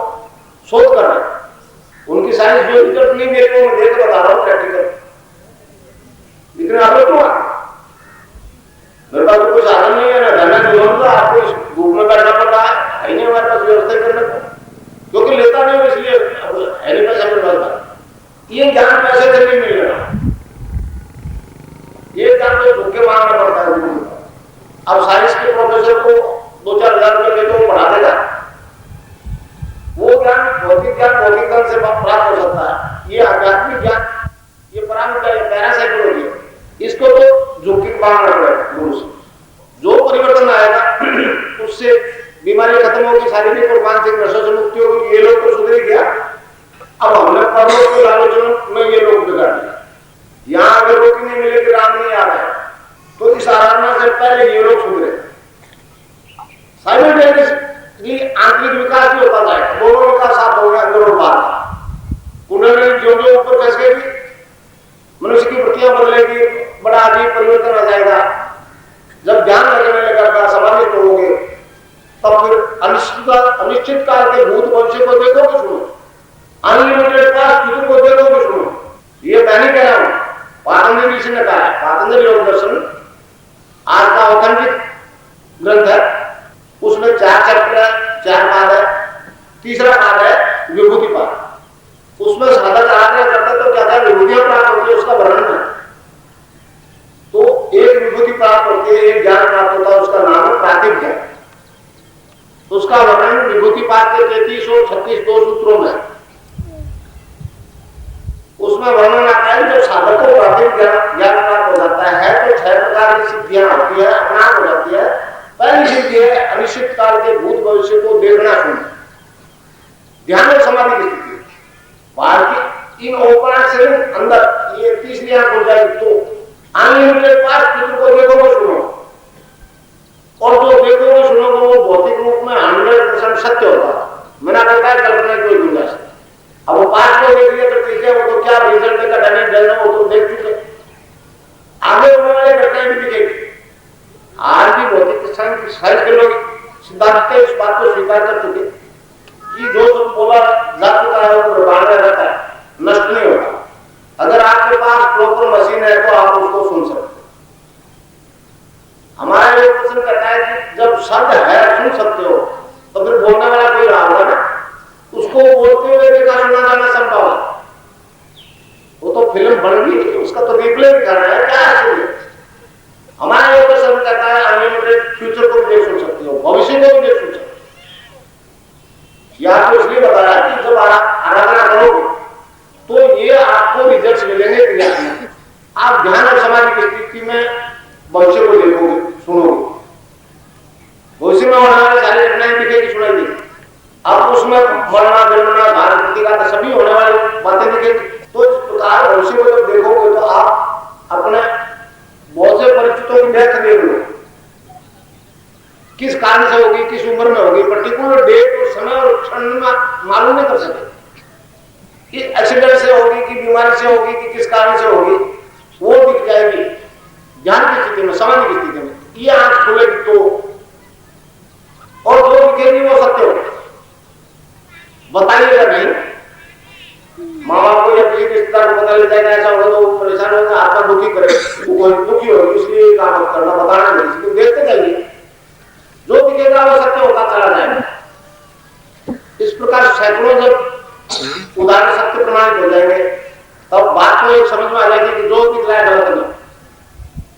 शोध कर रहा हूं, उनकी साइंस जो रिजल्ट नहीं मेरे को मैं देख बता रहा हूं प्रैक्टिकल। इतने आप क्यों मेरे पास तो कोई साधन नहीं है ना, धन जीवन का आपको इस ग्रुप में बैठना पड़ता है नहीं हमारे पास व्यवस्था करने को, क्योंकि लेता नहीं इसलिए है नहीं पैसा मेरे पास। ये ज्ञान पैसे से नहीं मिल रहा, ये ज्ञान तो झुक के मांगना पड़ता है। अब साइंस के प्रोफेसर को 2-4 हजार रुपए दे तो पढ़ा देगा, वो ज्ञान भौतिक ज्ञान से प्राप्त हो सकता है। ये आध्यात्मिक ज्ञान, ये पैरासाइकोलॉजी, इसको तो झुक के मांगना पड़ेगा गुरु से। जो परिवर्तन आएगा उससे बीमारी खत्म होगी, शारीरिक और मानसिक नशों से मुक्ति होगी। ये लोग तो सुधर ही गया। अब हमने कर्मों के आलोचना में ये लोग बिगाड़ दिया। यहाँ अगर रोटी नहीं मिलेगी, राम नहीं आ रहा है, तो इस आराधना से पहले ये लोग सुधरे। साइमल्टेनियसली आंतरिक विकास भी होता जाएगा, दोनों विकास साथ हो गया, अंदर और बाहर। कुंडली जो ऊपर फंस गई, मनुष्य की वृत्तियां बदलेगी, बड़ा अजीब परिवर्तन आ जाएगा। जब ध्यान लगने लगेगा, समाधित होगे, तब फिर अनिश्चित काल के भूत भविष्य को देखोगे, सुनो, अनलिमिटेड पास्ट फ्यूचर को देखोगे, सुनो। ये मैं नहीं कह रहा हूं, पातंजलि ऋषि ने कहा है। पातंजलि योग दर्शन आज का ऑथेंटिक ग्रंथ है, उसमें 4 चैप्टर 4 पाद है। तीसरा पाद है विभूति पाद। उसमें साधक आराधना करता तो क्या था, विभूतियां प्राप्त होती है, उसका वर्णन है। तो एक विभूति प्राप्त होती है, एक ज्ञान प्राप्त होता है, उसका नाम है प्रातिभ ज्ञान। उसका वर्णन विभूति पाद के 33 और 36 2 सूत्रों में। उसमें उसमें वर्णन आता है जब साधक को प्राथमिक ज्ञान प्राप्त हो जाता है तो 6 प्रकार की सिद्धियां होती है, अपना हो जाती है। पहली सिद्धि है अनिश्चित काल के भूत भविष्य को देखना सुनना, ध्यान और समाधि की स्थिति। बाहर की इन ओपन से अंदर ये तीसरी आंख हो जाएगी तो अनलिमिटेड पास चित्र को देखोगे सुनो, और जो देखोगे सुनोगे वो भौतिक रूप में 100% सत्य होगा, मना करता है कल्पना की कोई गुंजाइश। अब वो 5 को देख लिया तो ठीक है, वो तो क्या रिजल्ट देगा डैमेज डलना वो तो देख चुके, आगे होने वाले घटनाएं भी दिखेगी। आज भी भौतिक साइंस के लोग सिद्धांत इस बात को स्वीकार कर चुके कि जो सब बोला जा चुका है वो ब्रह्मांड में रहता है, नष्ट नहीं होता। अगर आपके पास प्रॉपर मशीन है तो आप उसको सुन सकते। हमारा ये प्रश्न कहता है कि जब शब्द है सुन सकते हो तो फिर बोलने वाला कोई रहा होगा ना, उसको बोलते हुए देखा सुना जाना संभव है। वो तो फिल्म बन गई, उसका तो रिप्ले भी कर रहा है, क्या है? हमारा ये प्रश्न कहता है अनलिमिटेड फ्यूचर को भी देख सुन सकते हो, भविष्य को भी देख सुन सकते हो। या तो इसलिए बता रहा है कि जब आप आराधना करोगे तो ये आपको रिजल्ट मिलेंगे क्रिया में। आप ध्यान और समाधि की स्थिति में भविष्य को देखोगे सुनोगे, भविष्य में होने वाले सारी घटनाएं दिखेगी सुनाई देगी। अब उसमें मरना जन्मना भारत प्रतिघात सभी होने वाली बातें दिखेगी। तो इस प्रकार भविष्य को जब देखोगे तो आप अपने बहुत से परिचितों की डेथ देख लो, किस कारण से होगी, किस उम्र में होगी, पर्टिकुलर डेट और समय और क्षण में मालूम नहीं कर सकते कि एक्सीडेंट से होगी कि बीमारी से होगी कि किस कारण से होगी, वो दिख जाएगी ज्ञान की स्थिति में, समाधि की स्थिति में। ये आंख खुलेगी तो, और जो दिखेगी वो सत्य होगा। बताइएगा नहीं, माँ बाप को या किसी रिश्तेदार को पता लग जाएगा ऐसा होगा तो परेशान होगा, आपका दुखी करे, वो दुखी होगी, इसलिए काम करना बताना नहीं, इसको देखते जाइए, जो दिखेगा वो सत्य होता चला जाएगा। इस प्रकार सैकड़ों जब उदाहरण सत्य प्रमाणित हो जाएंगे तब बात को एक समझ में आ जाएगी कि जो दिख रहा है गलत नहीं।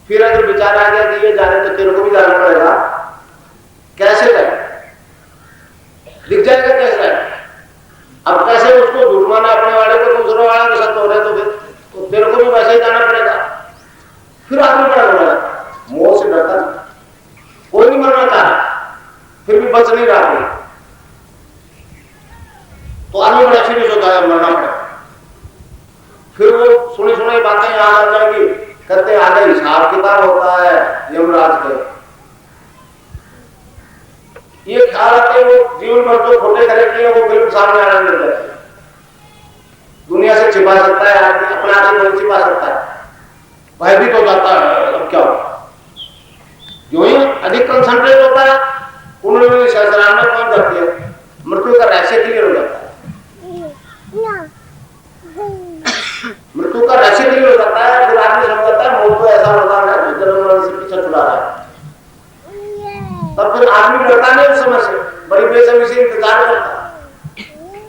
फिर अगर विचार आ गया कि ये जाने तो तेरे को भी जाना पड़ेगा, कैसे जाए, दिख जाएगा कैसे है। अब कैसे उसको झूठ माना अपने वाले को, दूसरे वाले के साथ हो रहे तो फिर तो तेरे को भी वैसे ही जाना पड़ेगा। फिर आदमी बड़ा हो रहा है, मौत से डरता कोई नहीं, मरना चाह रहा फिर भी बच नहीं रहा कोई, तो आदमी बड़ा सीरियस होता है, मरना पड़ेगा। फिर वो सुनी सुनाई बातें याद आ जाएगी, कहते आगे हिसाब किताब होता है यमराज के। ये ख्याल आते वो जीवन भर जो खोटे करे किए वो बिल्कुल सामने आने लग जाते हैं। दुनिया से छिपा सकता है आदमी, अपने आप से नहीं छिपा सकता है, भयभीत हो जाता है। अब क्या होगा, जो ही अधिक कंसंट्रेट होता है कुंडली सहस्रार में पहुंच जाती है, मृत्यु का रहस्य क्लियर हो जाता है। मृत्यु का रहस्य क्लियर हो जाता है, फिर आदमी समझ जाता है मौत तो ऐसा वरदान है जो जन्म मरण से पीछा छुड़ा रहा है। तब फिर आदमी डरता नहीं उस समय से, बड़ी बेसब्री से इंतजार करता।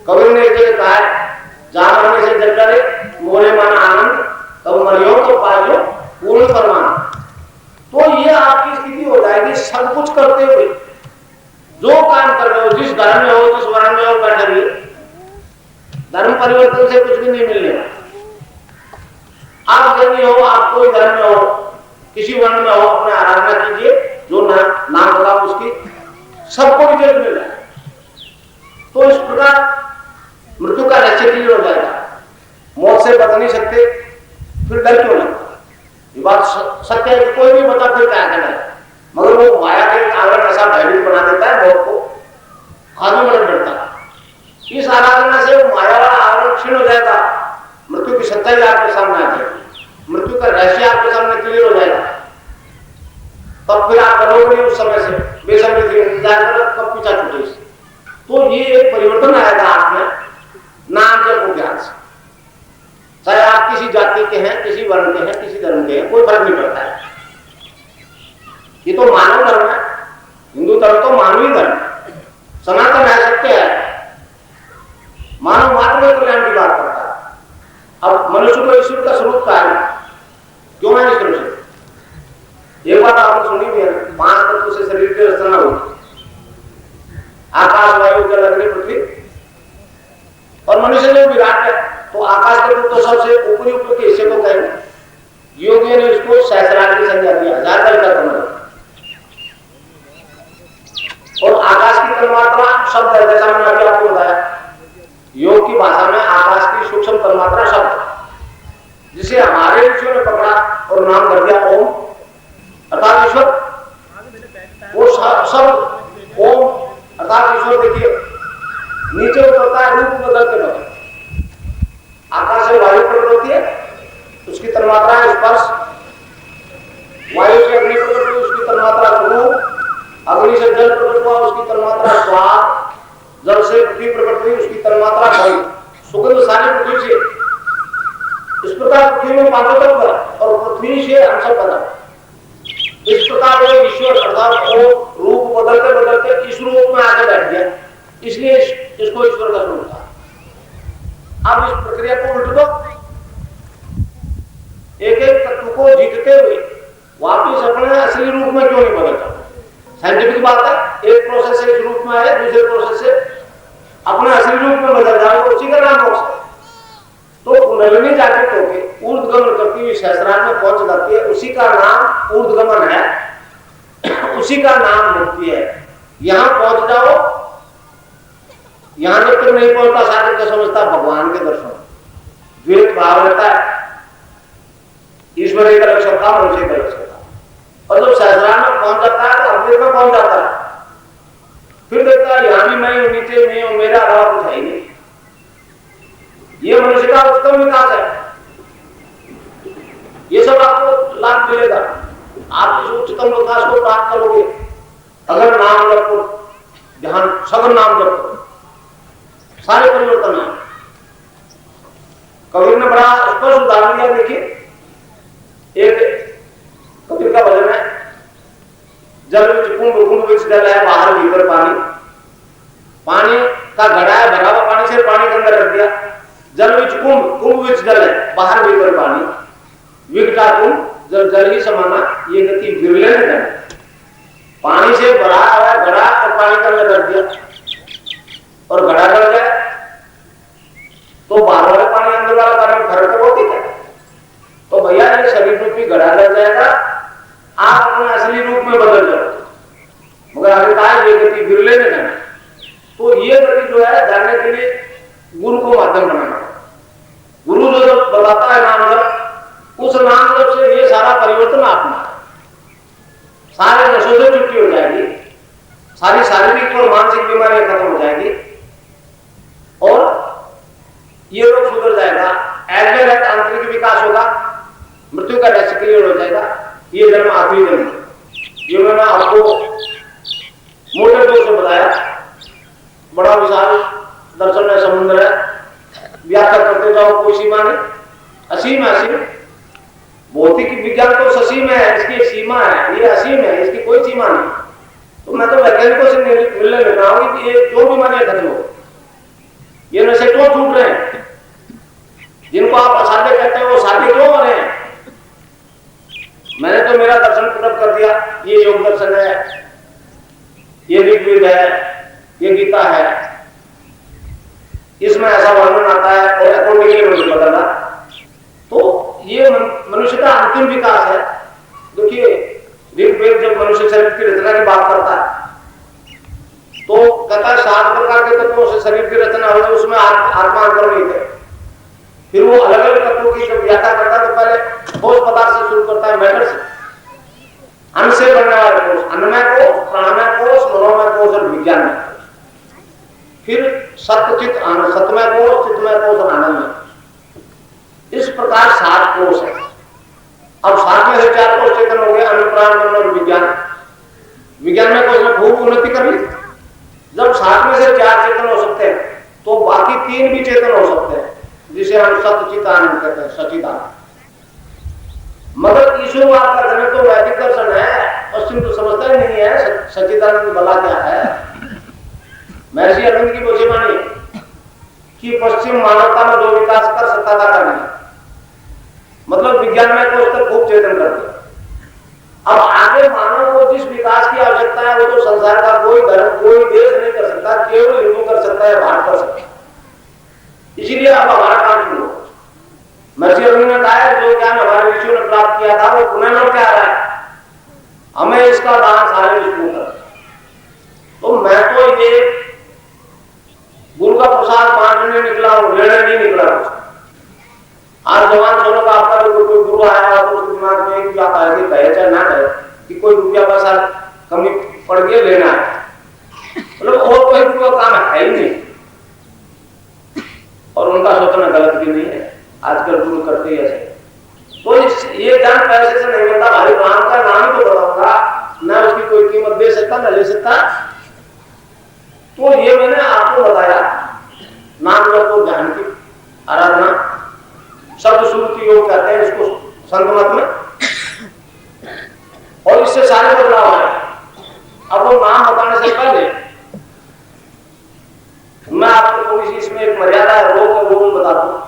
कबीर ने एक जगह कहा है, जहां मरने से जग डरे मोरे मन आनंद, तब मरियो तो पाइयो पूर्ण परमान। तो ये आपकी स्थिति हो जाएगी सब कुछ करते हुए, जो काम कर रहे हो, जिस धर्म में हो, जिस वर्ण में हो, बैठे रहिए, धर्म परिवर्तन से कुछ भी नहीं मिलने। आप जब हो, आप कोई धर्म में हो, किसी वर्ण में हो, अपने आराधना कीजिए, जो नाम होगा उसकी सबको रिजल्ट मिल रहा है। तो इस प्रकार मृत्यु का रहस्य क्लियर हो जाएगा। मौत से बच नहीं सकते, फिर डर क्यों लगता? ये बात सत्य है कि कोई भी बता फिर क्या कहना है, मगर वो माया के कारण ऐसा भयभीत बना देता है मौत को, आदमी बड़ा डरता है। इस आराधना से वो माया वाला आवरण क्षीण हो जाएगा, मृत्यु की सच्चाई आपके सामने आ जाएगी, मृत्यु का रहस्य आपके सामने क्लियर हो जाएगा। तब फिर आप करोगे उस समय से बेसब्री से इंतजार करो कब पीछा छूटे। तो ये एक परिवर्तन आएगा आप में, नाम जप ज्ञान से। चाहे आप किसी जाति के हैं, किसी वर्ण के हैं, किसी धर्म के हैं, कोई फर्क नहीं पड़ता है। ये तो मानव धर्म है, हिंदू धर्म तो मानवीय धर्म, सनातन है, सत्य है, मानव मात्र में कल्याण की बात करता है। अब मनुष्य को ईश्वर का स्वरूप का है, क्यों है ईश्वर से? ये बात आपने सुनी भी है, 5 तत्व से शरीर की रचना होती, आकाश वायु जल अग्नि पृथ्वी, और मनुष्य जो विराट है, तो आकाश के तो सबसे ऊपरी ऊपर के हिस्से को कहेंगे। योगियों ने इसको सहस्रार की संज्ञा दिया, 1000 कल का कमल। और आकाश की तन्मात्रा शब्द है, जैसा मैंने अभी आपको बताया, योग की भाषा में आकाश की सूक्ष्म तन्मात्रा शब्द, जिसे हमारे ऋषियों ने पकड़ा और नाम कर दिया ओम, अर्थात ईश्वर। वो शब्द ओम अर्थात ईश्वर देखिए नीचे उतरता है, रूप बदलते बदलते। आकाश से वायु प्रकट होती है, उसकी तन्मात्रा है स्पर्श, वायु से अग्नि प्रकट हुई, उसकी तन्मात्रा रूप, अग्नि से जल प्रकट हुआ, उसकी तन्मात्रा स्वाद, जल से पृथ्वी प्रकट हुई, उसकी तन्मात्रा वायु, सुगंध सारी पृथ्वी से। इस प्रकार पृथ्वी में पांचों तत्व और पृथ्वी से हम सब बना। इस प्रकार वो ईश्वर अर्थात वो रूप बदलते बदलते इस रूप में आके बैठ गया, इसलिए इसको ईश्वर का स्वरूप था। अब इस प्रक्रिया को उल्ट दो, एक एक तत्व को जीतते हुए वापिस अपने असली रूप में क्यों नहीं बदलता? साइंटिफिक बात है, एक प्रोसेस से इस रूप में आए, दूसरे प्रोसेस से अपने असली रूप में बदल जाए, उसी का नाम मोक्ष है। तो कुंडलिनी जागृत होकर ऊर्ध्वगमन करती हुई सहस्रार में पहुंच जाती है, उसी का नाम ऊर्ध्वगमन है, उसी का नाम मुक्ति है। यहां पहुंच जाओ, यहां जब तक नहीं पहुंचता साधक का समझता भगवान के दर्शन, द्वैत भाव रहता है, ईश्वर एक अलग सत्ता, मनुष्य एक अलग सत्ता। और जब सहस्रार में पहुंच जाता है तो अद्वैत में पहुंच जाता है, फिर देखता है यहां भी मैं हूं, नीचे मैं हूं, मेरा अलावा कुछ है ही नहीं। ये मनुष्य का उत्तम विकास है, ये सब आपको लाभ मिलेगा। आप इस उच्चतम विकास को प्राप्त करोगे अगर नाम जप को ध्यान, सघन नाम जप करो, सारे परिवर्तन है। कबीर ने बड़ा स्पष्ट उदाहरण दिया, देखिए एक कबीर का भजन है, जल विच कुंभ, कुंभ विच जल है, बाहर भीतर पानी, पानी का घड़ा है, भरा हुआ पानी से पानी के अंदर रख दिया। जल विच कुंभ, कुंभ विच जल है, बाहर भीतर पानी, विकटा कुंभ, जब जल ही समाना, ये गति विरले ने जाने। पानी से भरा हुआ घड़ा और पानी के अंदर रख दिया और घड़ा गड़ जाए तो बाहर वाला पानी अंदर वाला पानी में फर्क होती है। तो भैया ये शरीर रूपी घड़ा गड़ जाएगा, आप अपने असली रूप में बदल जाओ, मगर आगे कहा ये गति विरले ने जाना। तो ये गति जो है जानने के लिए गुरु को माध्यम बनाना। गुरु जो जब बताता है नाम जप, उस नाम जप से ये सारा परिवर्तन अपना, सारे नशों से छुट्टी हो जाएगी, सारी शारीरिक और मानसिक बीमारियां खत्म हो जाएगी और ये रोग सुधर जाएगा, एज आंतरिक विकास होगा, मृत्यु का रहस्य क्लियर हो जाएगा। ये जन्म आखिरी जन्म, ये मैंने आपको मोटे तौर से बताया। बड़ा विशाल दर्शन है, समुद्र है, व्याख्या करते जाओ, कोई सीमा नहीं, असीम है। असीम भौतिक विज्ञान तो ससीम है, इसकी एक सीमा है, ये असीम है, इसकी कोई सीमा नहीं। तो मैं तो वैज्ञानिकों से मिलने लग रहा हूं कि ये क्यों बीमारियां खत्म हो, ये नशे क्यों छूट रहे हैं, जिनको आप असाध्य कहते हैं वो साध्य क्यों हो रहे हैं। मैंने तो मेरा दर्शन प्रकट कर दिया, ये योग दर्शन है, ये ऋग्वेद है, ये गीता है, इसमें ऐसा वर्णन आता है और अकॉर्डिंगली मुझे बदलना। तो ये मनुष्य का अंतिम विकास है। देखिए ऋग्वेद जब मनुष्य शरीर की रचना की बात करता है तो कहता है 7 प्रकार के तत्वों से शरीर की रचना हुई, उसमें आत्मा अंतर नहीं थे। फिर वो अलग अलग तत्वों की जब व्याख्या करता है तो पहले ठोस पदार्थ से शुरू करता है, मैटर से, अन्न से बनने वाले कोष, अन्नमय कोष, प्राणमय कोष, मनोमय कोष और विज्ञानमय कोष, फिर सत्यचित आनंद, सतमय कोष, चित्तमय कोष और आनंदमय। इस प्रकार 7 कोष है। अब 7 में से 4 कोष चेतन हो गए, अन्न, प्राण, मन और विज्ञान। विज्ञानमय कोष ने खूब उन्नति कर ली। जब 7 में से 4 चेतन हो सकते हैं तो बाकी 3 भी चेतन हो सकते हैं, जिसे हम सत्यचित आनंद कहते हैं, सचिदानंद। मगर ईश्वरवाद का जनक तो वैदिक दर्शन है, पश्चिम तो समझता ही नहीं है सचिदानंद भला क्या है। महर्षि अरविंद की भविष्यवाणी कि पश्चिम मानवता में जो विकास कर सकता था कर नहीं, मतलब विज्ञान में को तक खूब चेतन कर दिया। अब आगे मानव को जिस विकास की आवश्यकता है वो तो संसार का कोई धर्म, कोई देश नहीं कर सकता, केवल हिंदू कर सकता है, भारत कर सकता है। इसीलिए अब हमारा काम शुरू हो। ऋषिमुनि ने कहा जो ज्ञान हमारे ऋषियों ने प्राप्त किया था वो पुनः लौट के आ रहा है, हमें इसका दान सारे विष्णु कर। तो मैं तो ये गुरु का प्रसाद बांटने निकला हूं, लेने नहीं निकला हूं। आज जवान सोनों का आपका कोई गुरु आया तो उसके दिमाग में एक बात आएगी, कहे चाहे ना कहे कि कोई रुपया पैसा कमी पड़ गया लेना है, मतलब और कोई गुरु का काम है ही नहीं। और उनका सोचना गलत भी नहीं है, आजकल गुरु करते ही ऐसे। तो ये ज्ञान पैसे से नहीं मिलता, भाई राम का नाम ही तो बताऊंगा, ना उसकी कोई कीमत दे सकता ना ले सकता। तो ये मैंने आपको बताया, नाम जप को ध्यान की आराधना, शब्द सुरति योग कहते हैं इसको संत मत में, और इससे सारे बदलाव है। अब वो नाम बताने से पहले मैं आपको थोड़ी सी इसमें एक मर्यादा रोक है वो बता दूं।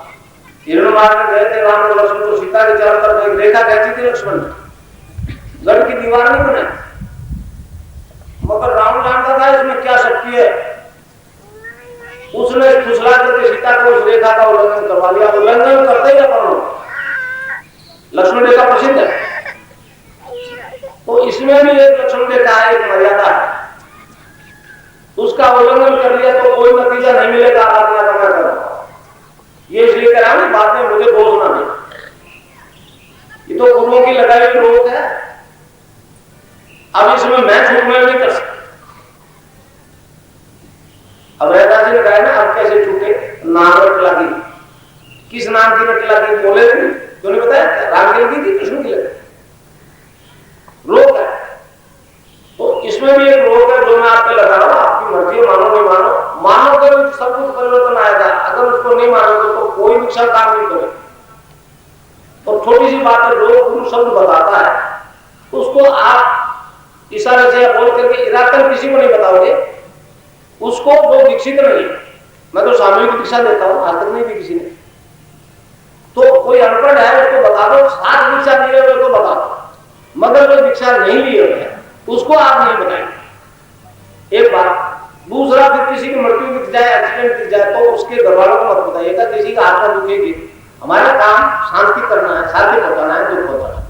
हिरण मारने गए थे राम और लक्ष्मण, तो सीता के चारों तरफ एक रेखा खींची थी लक्ष्मण ने, गढ़ की दीवार नहीं बनाई, मगर राम जानता था इसमें क्या शक्ति है। उसने फुसला करके सीता को उस रेखा का उल्लंघन करवा लिया। उल्लंघन करते ही अपन लक्ष्मण रेखा प्रसिद्ध है, तो इसमें भी एक लक्ष्मण रेखा है, एक मर्यादा है। उसका उल्लंघन कर लिया तो कोई नतीजा नहीं मिलेगा आराधना का मैं करूंगा। ये इसलिए कह रहा हूं बाद में मुझे दोष ना दे, ये तो गुरुओं की लगाई हुई रोक है। अब इसमें मैं छूट में नहीं कर सकता। अब रहता जी ने कहा ना अब कैसे छूटे, नाम रट लगी, किस नाम की रट लगी बोले नहीं, क्यों नहीं बताया, राम की लगी थी कृष्ण की लगी, रोक है। तो इसमें भी एक रोक है जो मैं आपको लगा रहा हूं, आपकी मर्जी है, मानो नहीं मानो, मानो तो सब कुछ परिवर्तन आएगा, अगर उसको नहीं मानोगे तो कोई भी क्षण काम नहीं करे। और छोटी सी बात है, जो गुरु शब्द बताता है उसको आप इशारे से बोल करके इरादतन किसी को नहीं बताओगे, उसको जो दीक्षित नहीं, मैं तो सामूहिक दीक्षा देता हूं, आज तक नहीं दी किसी ने, तो कोई अनपढ़ है उसको बता दो, 7 दीक्षा लिए हुए तो बता दो, मगर जो दीक्षा नहीं लिए हुए उसको आप नहीं बताएंगे। एक बात। दूसरा, फिर किसी की मृत्यु दिख जाए, एक्सीडेंट दिख जाए तो उसके घर वालों को मत बताइएगा, किसी का आत्मा दुखेगी। हमारा काम शांति करना है, शांति पहुंचाना है, दुख पहुंचाना है,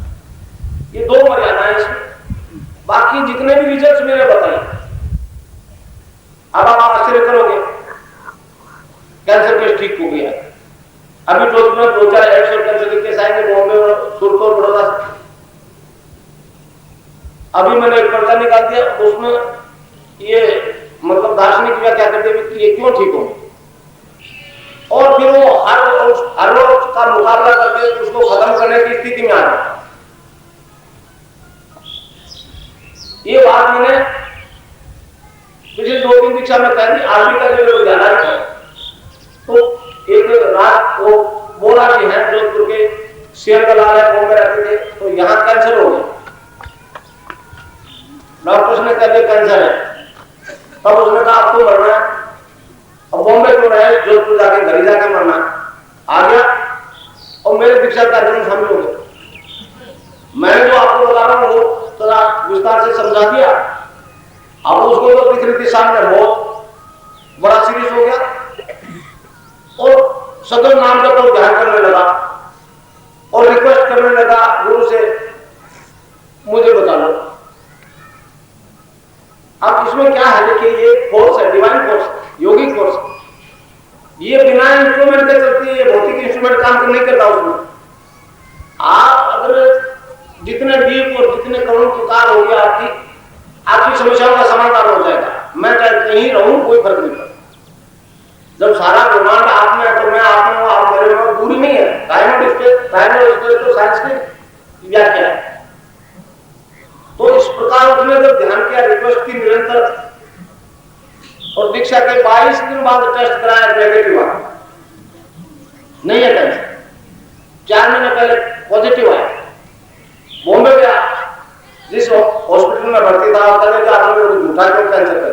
ये 2 मर्यादाएं इसमें। बाकी जितने भी रिजल्ट मैंने बताए, अब आप आश्चर्य करोगे, कैंसर केस ठीक हो गया। अभी जोधपुर में 2-4 एक्सर कैंसर के केस आएंगे, बॉम्बे और सूरत और बड़ौदा से। अभी मैंने एक पर्चा निकाल दिया, उसमें ये मतलब दार्शनिक व्याख्या करते हुए कि ये क्यों ठीक हो, और फिर वो हर रोज का मुकाबला करके उसको खत्म करने की स्थिति में आ रहा। ये बात मैंने पिछले 2-3 दीक्षा में कह दी, आज भी का जो ध्यान रखा। तो एक रात वो बोला कि है जोधपुर के शेयर दलाल है, बॉम्बे रहते थे, तो यहाँ कैंसर हो गया, डॉक्टर ने कह दिया कैंसर है। तब उसने कहा आपको मरना है, अब बॉम्बे क्यों रहे, जोधपुर जाके घर ही जाके मरना आ गया, और मेरे दीक्षा कार्यक्रम शामिल हो गए। मैंने जो आपको बता रहा हूं वो थोड़ा विस्तार से समझा दिया। अब उसको तो दिख रही थी सामने, बहुत बड़ा सीरियस हो गया, और सदर नाम जब तो ध्यान करने लगा और रिक्वेस्ट करने लगा गुरु से, मुझे बता लो। अब इसमें क्या है, देखिए ये फोर्स है, डिवाइन फोर्स, योगिक फोर्स, ये बिना इंस्ट्रूमेंट के चलती है, ये भौतिक इंस्ट्रूमेंट काम नहीं करता उसमें। आप अगर जितने डीप और जितने करोड़ पुकार होगी आपकी समस्याओं का समाधान हो जाएगा। मैं चाहे कहीं रहूं कोई फर्क नहीं पड़ता, जब सारा ब्रह्मांड आप में है तो मैं आप में हूं, आप मेरे में, दूरी नहीं है। टाइम और स्पेस तो साइंस की व्याख्या है। तो इस प्रकार उसने जब ध्यान किया, रिक्वेस्ट की निरंतर, और दीक्षा के 22 दिन बाद टेस्ट कराया, नेगेटिव आया, नहीं है कैंसर। 4 महीने पहले पॉजिटिव आया। बॉम्बे गया, जिस हॉस्पिटल में भर्ती था, कहते कि आपने मेरे को झूठा क्यों कैंसर कर,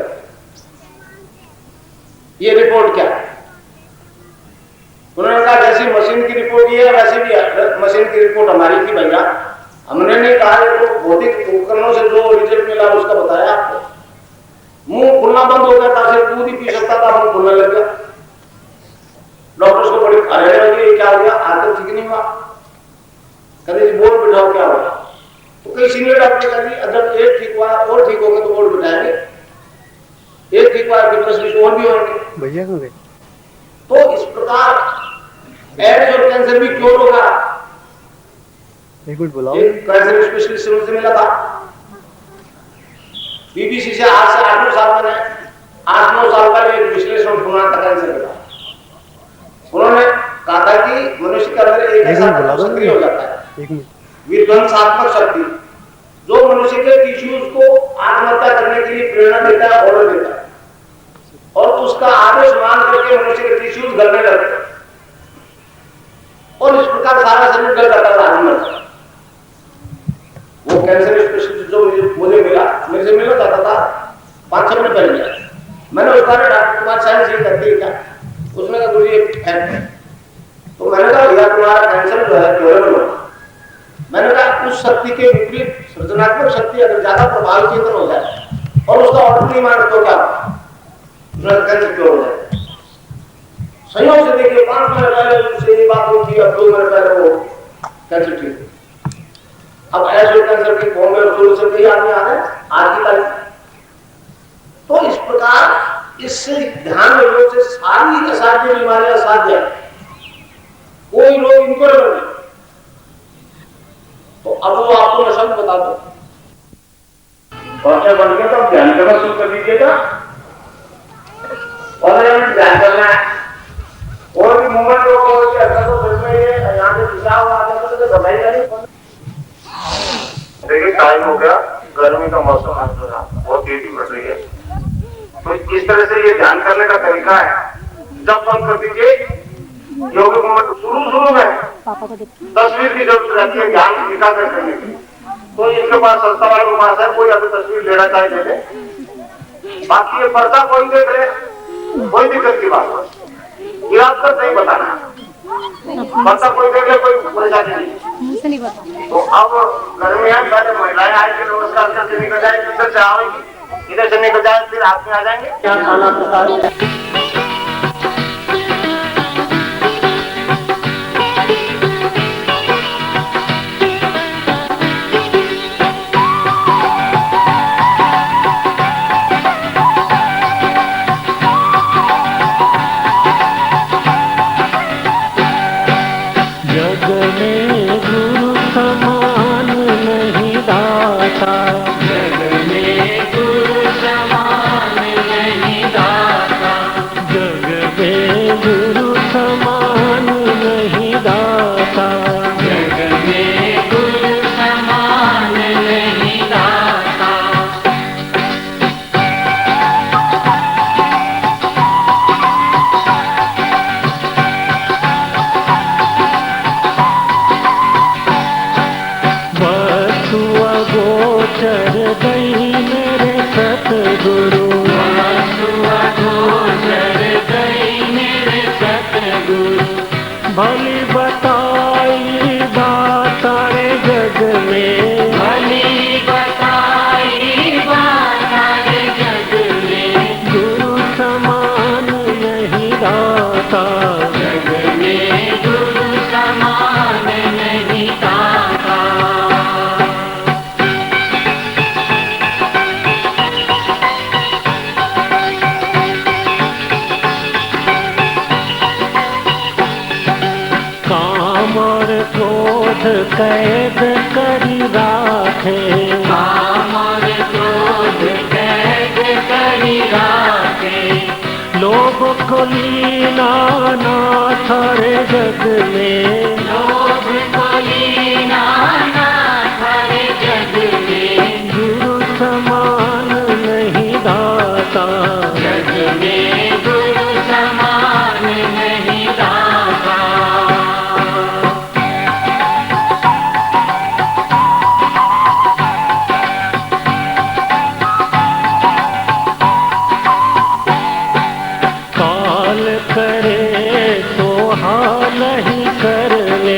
ये रिपोर्ट क्या है? उन्होंने कहा जैसी मशीन की रिपोर्ट ये है वैसे भी मशीन की रिपोर्ट हमारी थी भैया, हमने नहीं कहा, तो भौतिक उपकरणों से जो रिजल्ट मिला उसका बताया आपको। मुंह खुलना बंद हो गया था, सिर्फ दूध ही पी सकता था, मुंह खुलने लग गया। डॉक्टर्स को बड़ी अरे लगी, क्या हो गया, आज तक ठीक नहीं हुआ। कभी बोर्ड बिठाओ क्या होगा, तो कई सीनियर डॉक्टर कभी जब एक ठीक हुआ और ठीक होगा तो बोर्ड बिठाएंगे, एक ठीक हुआ फिर 10 और भी होंगे भैया कहाँ गए? तो इस प्रकार एड्स और कैंसर भी क्योर होगा। एक मिनट बुलाओ। एक कैंसर स्पेशलिस्ट से मुझे मिला था बीबीसी से, आज से 8-9 साल पहले, 8-9 साल पहले एक विश्लेषण सुना था कैंसर का। उन्होंने कहा था कि मनुष्य के अंदर एक ऐसा सक्रिय हो जाता है विध्वंसात्मक शक्ति, जो मनुष्य के टिश्यूज को आत्महत्या करने के लिए प्रेरणा देता है, ऑर्डर देता है, और उसका आदेश मान करके मनुष्य के टिश्यूज गलने लगते हैं और इस प्रकार सारा शरीर गल जाता है। वो कैंसर स्पेशलिस्ट जो मुझे मिला, मेरे से मिला जाता था 5-6 महीने पहले, मैंने उस बारे डॉक्टर कुमार साहब से करते ही क्या, उसने कहा गुरु ये फैक्ट है, तो मैंने कहा भैया तुम्हारा कैंसर जो है क्योरेबल होगा। मैंने कहा उस शक्ति के विपरीत सृजनात्मक शक्ति अगर ज्यादा प्रभावी चेतन हो जाए और उसका ऑर्डर नहीं माने तो क्या कैंसर क्योर हो जाए। संयोग से देखिए 5 महीने पहले उनसे ये बात हुई थी, अब 2 महीने पहले वो कैंसर ठीक। अब ऐसे कैंसर की बॉम्बे और सूरत से कई आदमी आ रहे हैं आज की तारीख। तो इस प्रकार इससे ध्यान में लोग से सारी असाध्य बीमारियां साध्य है, कोई लोग इनको नहीं। तो अब वो आपको नशा भी बता दो और बन गया तो ध्यान करना शुरू कर दीजिएगा और ध्यान करना है। और भी मूवमेंट यहाँ से पिछड़ा हुआ तो दवाई नहीं। देखिए टाइम हो गया, गर्मी का मौसम है, बहुत तेजी बढ़ रही है, तो इस तरह से ये ध्यान करने का तरीका है। जब बंद कर दीजिए योगिक मूवमेंट शुरू में तस्वीर की जरूरत रहती है ध्यान एकाग्र करने की, तो इनके पास संस्था वालों के पास है, कोई अभी तस्वीर लेना चाहे ले ले, बाकी ये पर्दा कोई देख ले, कोई दिक्कत की बात इराद कर नहीं बताना, पर्दा कोई देख ले कोई परेशानी नहीं। तो अब घर में है, पहले महिलाएं आएंगे नमस्कार करके निकल जाएंगे, इधर से आएंगी, इधर से निकल जाए, फिर हाथ में आ जाएंगे क्या खाना पका। भली बताई बात रे जग में, भली बताई बात रे जग में, गुरु समान नहीं दाता, जग में गुरु समान नहीं दाता। कैद करी राखे, काम और क्रोध कैद करी राखे, लोभ को लीना ना थारे जग में, लोभ को लीना ना थारे जग में, गुरु समान नहीं दाता, जग में गुरु समान नहीं दाता। करे तो हाल ही कर ले,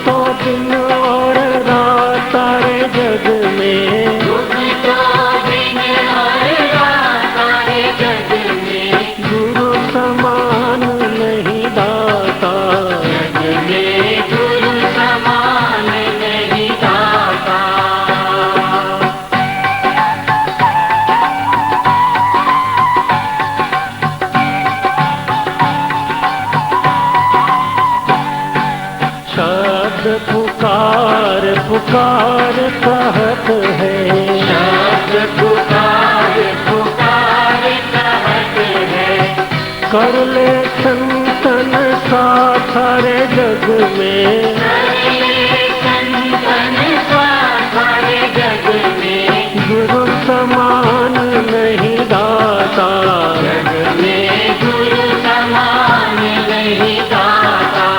तो दिन और रात सारे जग में, दुख तो दिन और रात सारे जग में, गुरु समान नहीं दाता, जग में गुरु समान नहीं दाता। शब्द पुकार पुकार कहत है, शब्द पुकार पुकार कहत है, कर ले संतन साथ सारे जग में, संतन साथ सारे जग में, गुरु समान नहीं दाता, जग में गुरु समान नहीं दाता।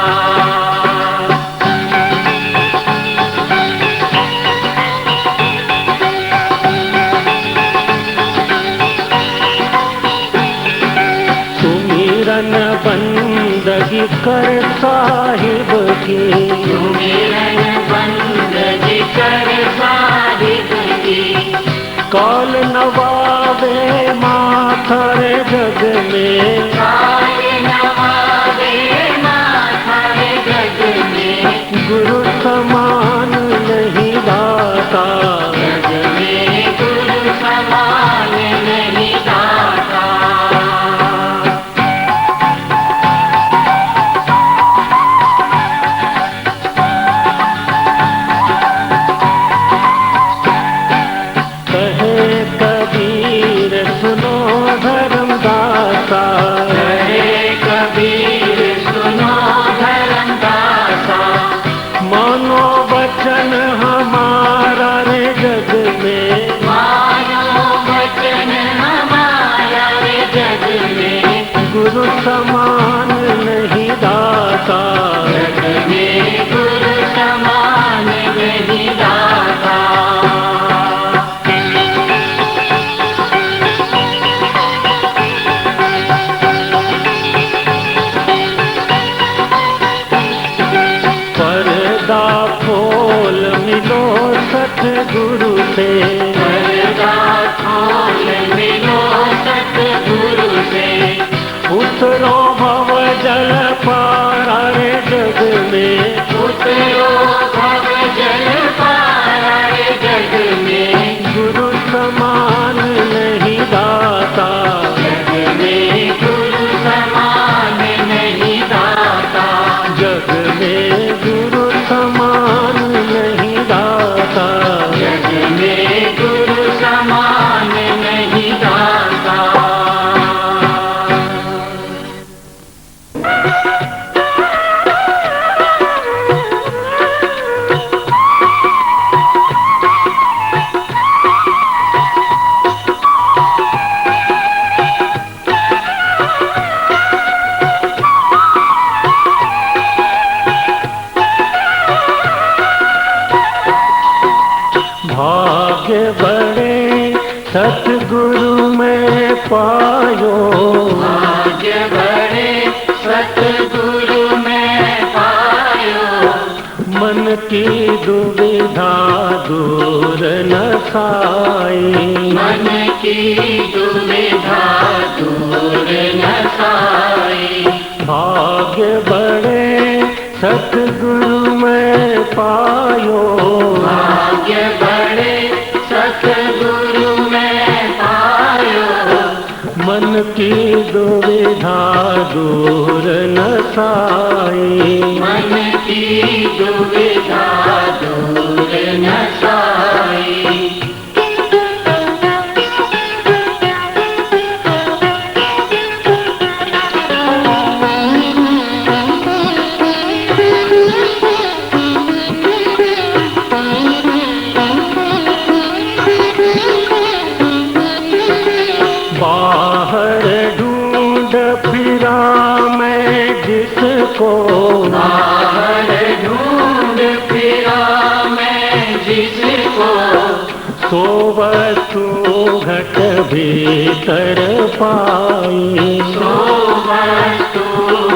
सुमिरन बंदगी कर साहिब की, सुमिरन बंदगी कर साहिब की, काल नवावे माथारे जग में, काल नवावे माथारे जग में, गुरु समान नहीं दाता, जग में गुरु समान नहीं दाता। कहे कबीर सुनो धर्मदाता, कहे कबीर सुनो धर्मदासा, मानो वचन हमारा रे जग में, मानो वचन हमारा रे जग में, गुरु समान नहीं दाता, जग में गुरु समान नहीं दाता। पर्दा खोल मिलो सतगुरु से, पर्दा खोल मिलो सतगुरु से, उतरो भव जल पारा रे जग में, उतरो भव जल पारा रे जग में, गुरु समान नहीं दाता, जग में गुरु समान नहीं दाता, जग में गुरु समान नहीं दाता, जग में गुरु समान नहीं दाता। भाग्य बड़े सतगुरु में पायो, भाग्य बड़े सतगुरु में पायो, मन की दुविधा दूर न साई, मन की दुविधा दूर न साई। भाग्य बड़े सतगुरु में पायो, भाग्य बड़े सतगुरु में पायो, मन की दुविधा दूर न साई, मन की दुविधा दूर न साई। बाहर ढूंढ फिरा मैं जिसको, बाहर ढूंढ फिरा मैं जिसको, सो वस्तु घट भीतर पाई, सो वस्तु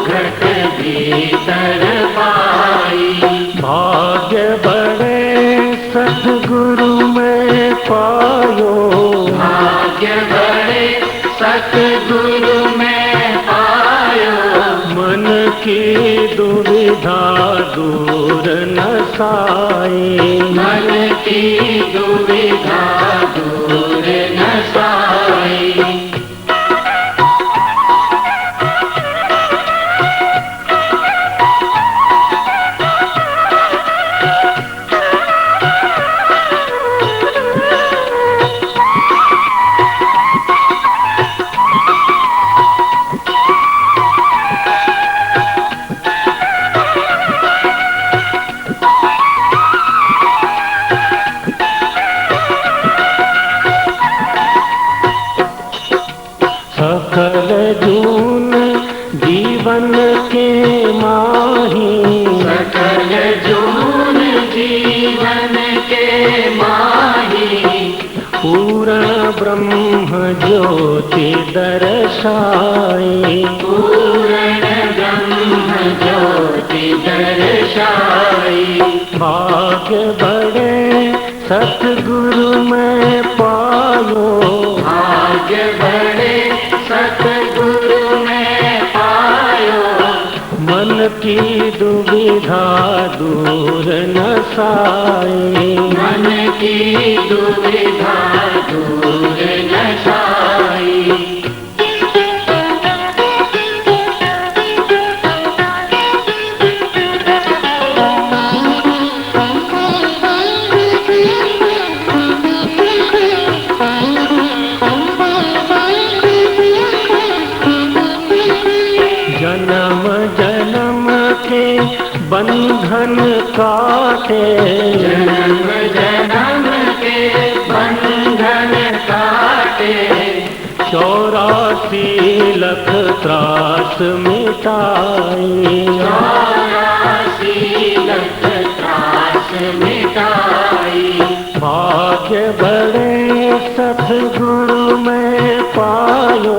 घट भीतर पाई। सतगुरु में पायो, भाग्य बड़े सतगुरु में पायो। मन की दुविधा दूर न साई, मन की दुविधा दूर न साई। सकल जून जीवन के माही, सकल जून जीवन के माही। पूर्ण ब्रह्म ज्योति दर्शाई, पूर्ण ब्रह्म ज्योति दर्शाई। भाग्य बड़े सतगुरु में पायो, भाग्य बड़े सतगुरु में पायो। मन की दुविधा दूर न साई, मन की दुविधा दूर न साई। जन्म जन्म के बंधन काटे, जन्म जन्म के बंधन काटे। 84 लख त्रास मिटाई, 84 लख त्रास मिटाई। भाग्य बड़े सतगुरु में पायो,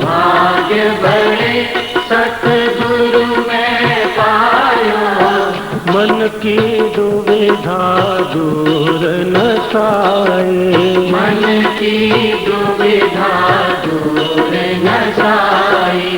भाग्य बड़े सतगुरु में पायो। मन की दुविधा दूर न साई, मन की दुविधा दूर न साई।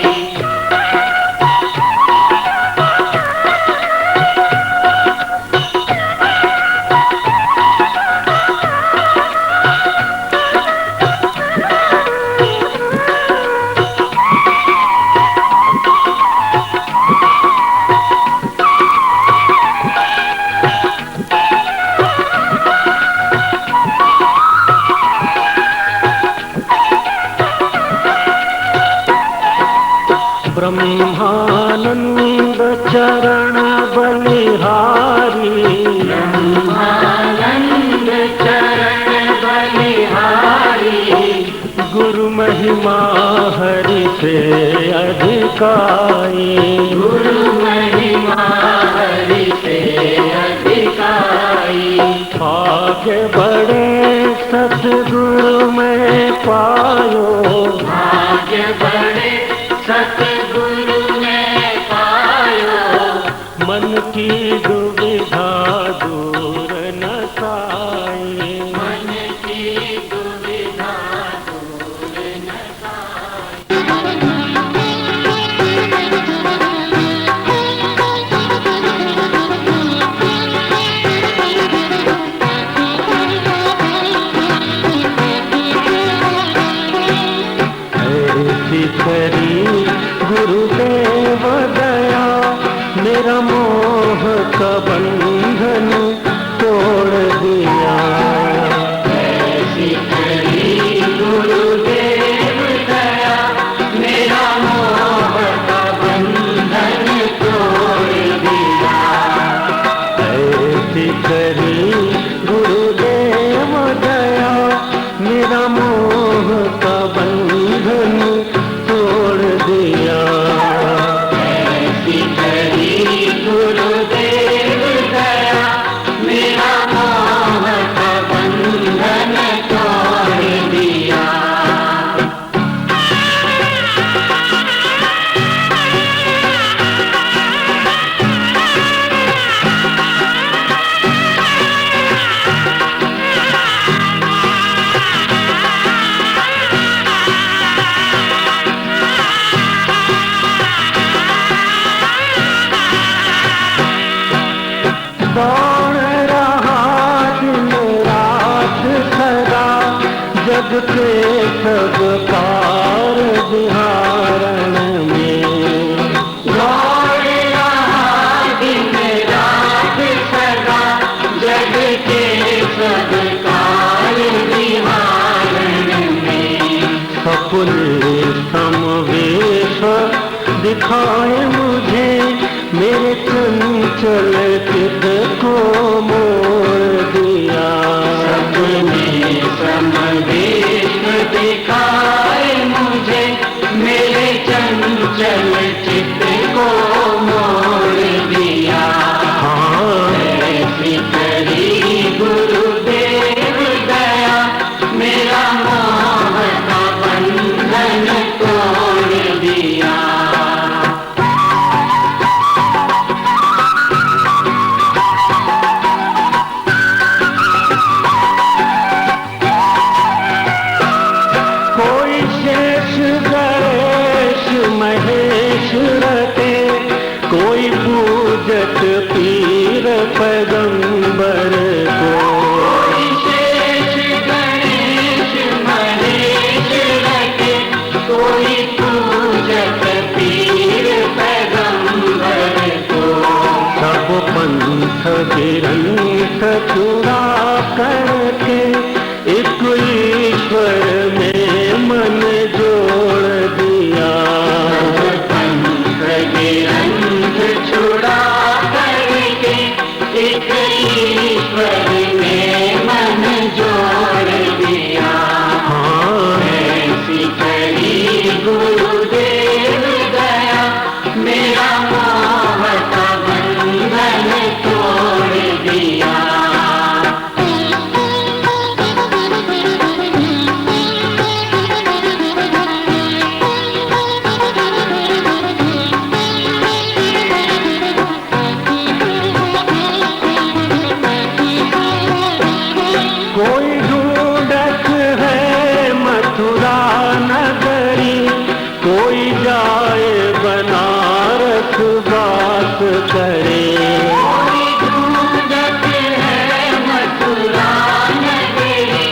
ब्रह्मानंद चरण बलिहारी, ब्रह्मानंद चरण बलिहारी। गुरु महिमा हरि से अधिकाई, गुरु महिमा हरि से अधिकाई। भाग्य बड़े सतगुरु में पायो, भाग्य बड़े सतगुरु में पायो। मन की दुविधा दूर न साई, मन की दुविधा दूर न साई। ऐसी करी गुरुदेव दया, मेरा मोह का बंधन तोड़ दिया। ऐसी करी गुरुदेव दया, मेरा मोह का बंधन तोड़ दिया। ऐसी करी गुरुदेव दया, मेरा मोह का बंधन तोड़ दिया। ऐसी करी गुरुदेव दया, दौड़ रहा दिन रात सदा, जग के सब कार विहारण में। दौड़ रहा दिन रात सदा, जग के सब कार विहारण में। सपने समवेश दिखाए मुझे, मेरे चंचल चित को मोड़ दिया। सपने समवेश दिखाए मुझे, मेरे चंचल चित्त को मोड़ दिया। ऐसी करी गुरुदेव दया, मेरा मोह का बंधन तोड़ दिया। कोई शेष गणेश महेश रटे, कोई पूजत पीर पैगंबर को। कोई शेष गणेश महेश रटे, कोई पूजत पीर पैगंबर को। सब पंथ गिरंथ चुरा करके, एक ईश्वर में मन जोड़ दिया। पंथ गिरंथ छुड़ा करके, एक ईश्वर में मन जोड़ दिया। ऐसी करी गुरुदेव दया, मेरा मोह का बंधन तोड़ दिया। कोई ढूंढत है मथुरा नगरी, कोई जाए बनारस वास करे। कोई ढूंढत है मथुरा नगरी,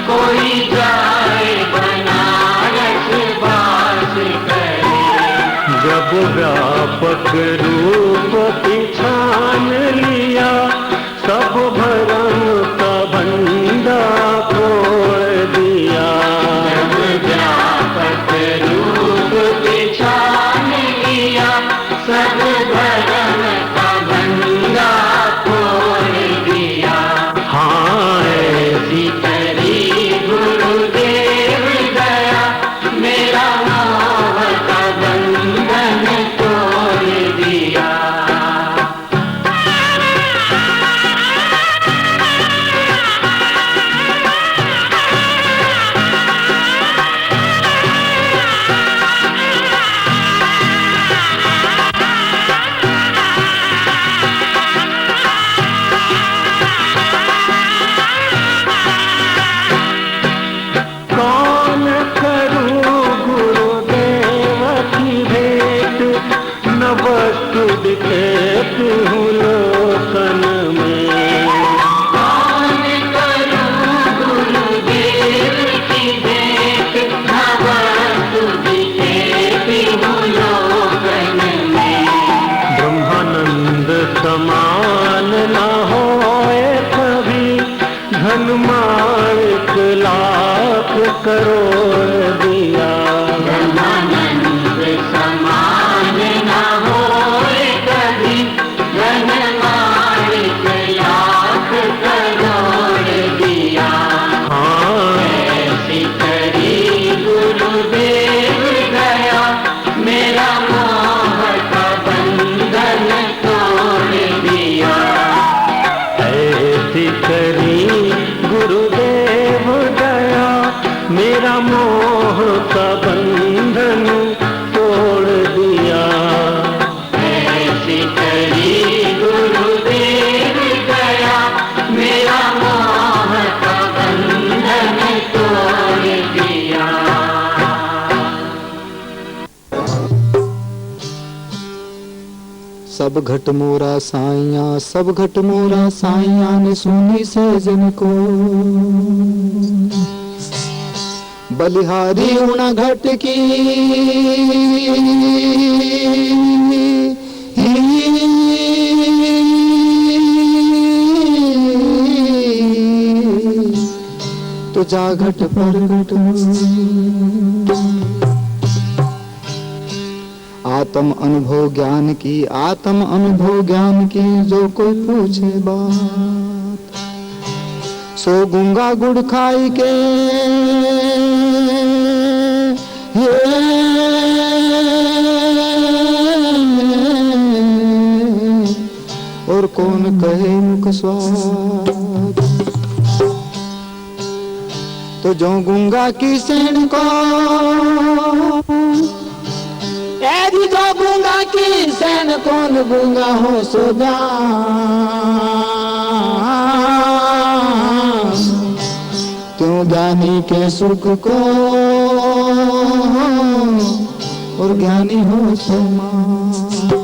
कोई जाए बनारस वास करे। जब व्यापक रूप पिछान लिया, सब भरम का बंदा तोड़ दिया। जब व्यापक रूप पिछान लिया, सब भरम का बंदा तोड़ दिया। ऐसी करी गुरुदेव दया, मेरा मोह का बंधन तोड़ दिया। कौन करूं गुरुदेव की भेंट, न वस्तु दिखेत हूँ लोकन में। कौन करूं गुरुदेव की भेंट, न वस्तु दिखेती हूँ लोकन में। ब्रह्मानंद समान न होए कभी, धन मार्ग लाख करोड़ दिया। ब्रह्मानंद समान न होए कभी, धन मार्ग लाख करोड़ दिया। ऐसी करी गुरुदेव दया, मेरा मोह का बंधन तोड़ दिया। ऐसी करी गुरुदेव दया, मेरा मोह सब घट मोरा साइया, सब घट मोरा साइया ने सुनी सजन को। बलिहारी उना घट की तो जा घट पर घट आत्म अनुभव ज्ञान की, आत्म अनुभव ज्ञान की जो कोई पूछे बात, सो गूंगा गुड़ खाई के और कौन कहे मुख स्वाद। तो जो गूंगा की सेन को ऐसी जो गूंगा की सेन कौन गूंगा हो सो क्यों ज्ञानी के सुख को और ज्ञानी हो सो मान।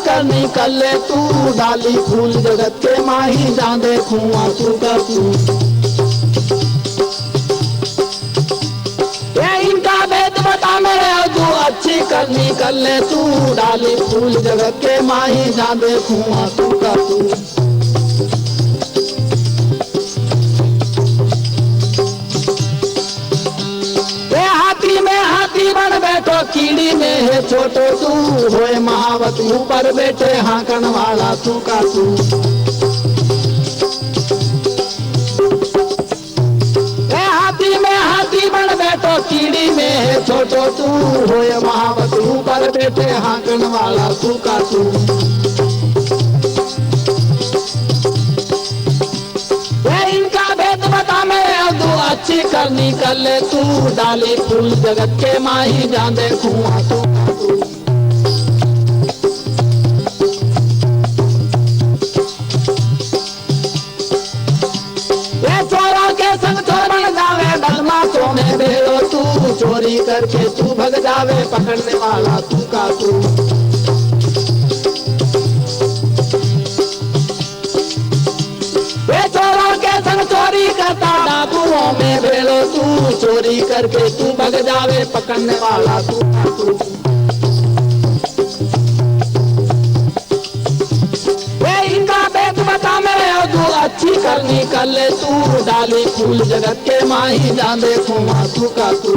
करनी कर ले तू डाली फूल जगत के माही जा देखूं तू का तू। ये इनका भेद बता मेरे तू अच्छी करनी कर ले तू डाली फूल जगत के माही जा देखूं तू का तू। हाथी बन बैठो कीड़ी में है छोटो तू होए महावत ऊपर बैठे हाकन वाला तू का तू। हाथी बन बैठो कीड़ी में है छोटो तू होए महावत ऊपर बैठे हाकन वाला तू का तू। इनका भेद बता मैं तू अच्छी करनी कर ले तू डाली फूल जगत के माही जा देखूं तू का तू। ये चोरों के संग चोर बन जावे डलमा तो में भेड़ो तू चोरी करके तू भग जावे पकड़ने वाला तू का तू। चोरी करता डाकुओं में भेड़ो तू चोरी करके तू भग जावे पकड़ने वाला तू। इनका भेद बता मेरे तू अच्छी करनी कर ले तू डाली फूल जगत के माही जा देखूं तू का तू।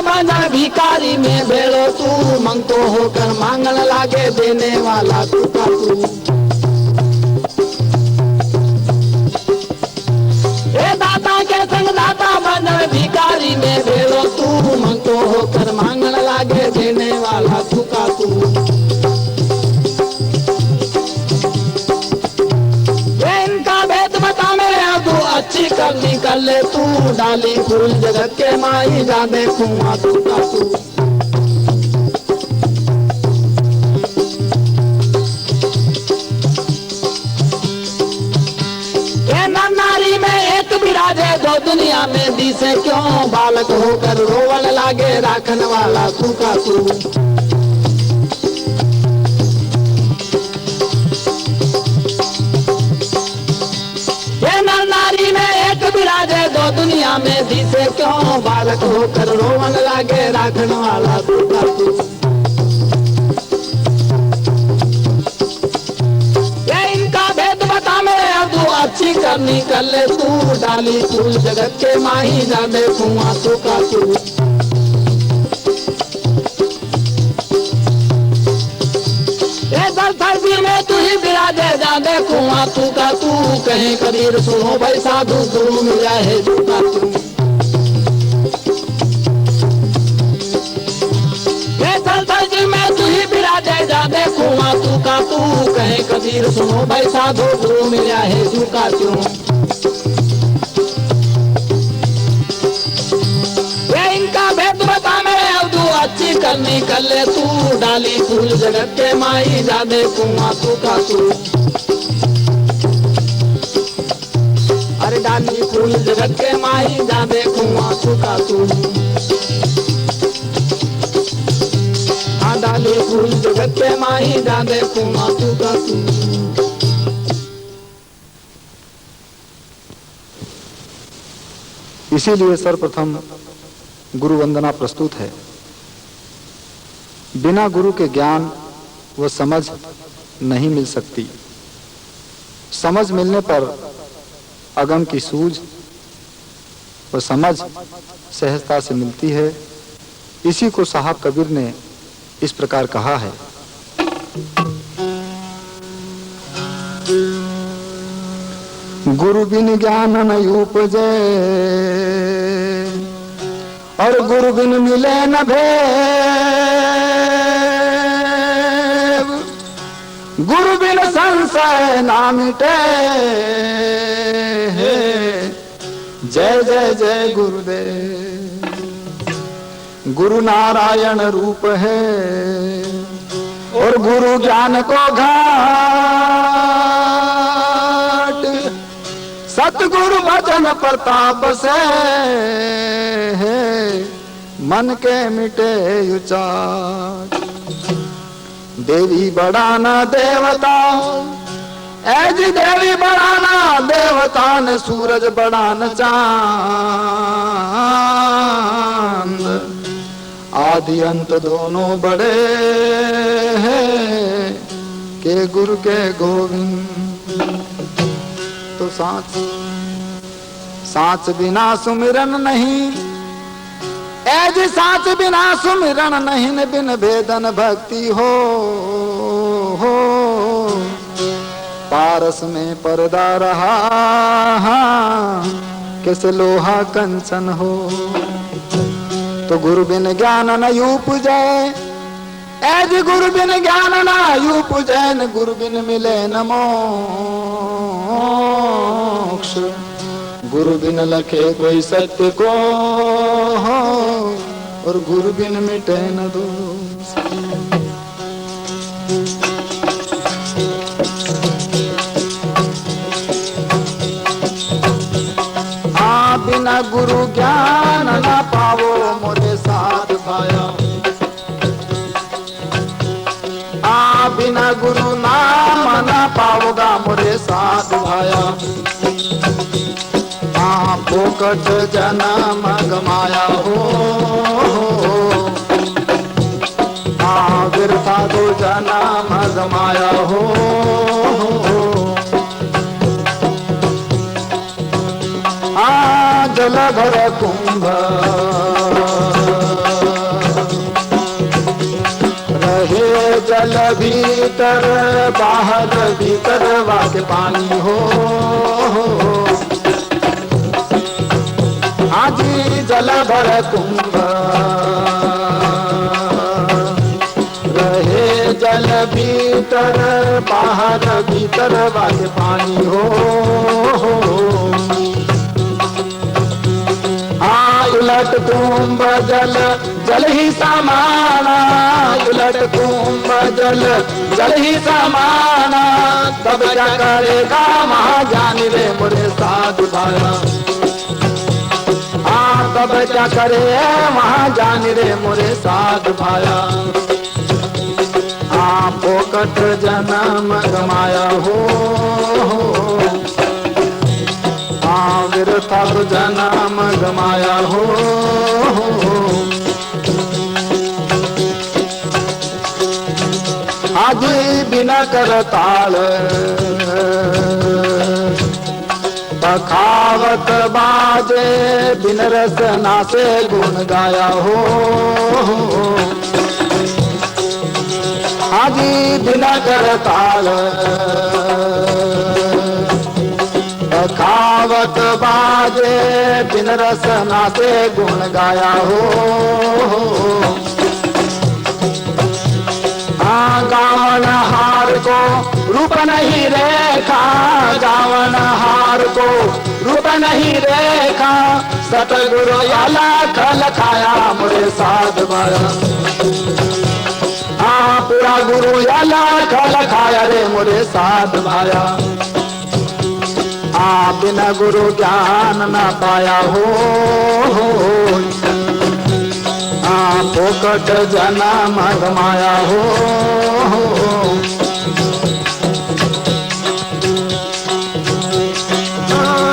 मांगा भिखारी में भेड़ो तू मंगतो होकर मांगन लागे देने वाला तू का तू। दाता के संग दाता बन भिखारी में भेड़ो तू मंगतो होकर मांगन लागे देने वाला तू का तू। इनका भेद बता मेरे तू अच्छी करनी कर ले तू डाली फूल जगत के माही जा देखूं तू का तू। नारी में एक विराजे दो दुनिया में दिसे क्यों बालक होकर रोवन लागे राखन वाला तू का तू। नारी में एक विराजे दो दुनिया में दिसे क्यों बालक होकर रोवन लागे राखन वाला तू का तू। इनका भेद बता मेरे तू अच्छी करनी कर ले तू डाली फूल जगत के माही जा देखूं तू का तू। सर्दी में तू ही विराजे जा देखूं तू का तू। कहीं कबीर सुनो भाई साधु गुरु मिला है तू का तू। सर्दी में तू ही जी बिराजे जादे कुआं तू का तू कहे कबीर सुनो भाई साधु गुरु मिला है तू का क्यों वे इनका भेद बता मेरे अवधू अच्छी करनी कर ले तू डाली फूल जगत के माई जादे कुआं तू का तू अरे डाली फूल जगत के माई जादे कुआं तू का तू डाली फूल जगत के माही जादे कुआं तू का तू। इसीलिए सर्वप्रथम गुरु वंदना प्रस्तुत है। बिना गुरु के ज्ञान व समझ नहीं मिल सकती। समझ मिलने पर अगम की सूझ व समझ सहजता से मिलती है। इसी को साहब कबीर ने इस प्रकार कहा है। गुरु बिन ज्ञान न उपजे और गुरु बिन मिले न भेद गुरु बिन संशय ना मिटे जय जय जय गुरुदेव। गुरु नारायण रूप है और गुरु ज्ञान को घाट सतगुरु भजन प्रताप से है मन के मिटे उचाट। देवी बढ़ाना देवता ऐज देवी बढ़ाना देवता ने सूरज बढ़ाना चांद आदि अंत दोनों बड़े हैं के गुरु के गोविंद। तो सांच बिना सुमिरन नहीं ऐज सांच बिना सुमिरन नहीं न बिन भेदन भक्ति हो पारस में पर्दा रहा किस लोहा कंचन हो। तो गुरु बिन ज्ञान न उपजे ऐज गुरु बिन ज्ञान न उपजे न गुरु बिन मिले न मोक्ष। गुरु बिन लखे कोई सत्य को और गुरु बिन मिटे न दोष। बिना गुरु ज्ञान न पावो मोरे साथ भाया बिना गुरु नाम न पाओगा मोरे साथ भाया। फोकट जन्म गमाया हो व्यर्था दो जन्म गमाया हो। जल भर कुंभ रहे जल भीतर बाहर भीतर वाके पानी हो। आजी जल भर कुंभ रहे जल भीतर बाहर भीतर वाके पानी हो। उलट कुंभ जल जल ही समाना उलट कुंभ जल जल ही समाना तब क्या करेगा महाज्ञानी रे मोरे साधु भाया। तब क्या करे महाज्ञानी रे मोरे साधु भाया। फोकट जन्म गमाया हो व्यर्था तो जन्म गमाया हो। आदि बिना करताल बखावत बाजे बिन रसना से गुण गाया हो। आदि बिना करताल खावत बाजे बिन रसना से गुण गाया हो। को रूप नहीं रेखा, जावन हार को रूप नहीं रेखा, सतगुरु आला खल खाया मोरे साध भया। हाँ पूरा गुरु आला खल खाया रे मोरे साध भाया। बिना गुरु ज्ञान न पाया हो, फोकट जन्म गमाया हो।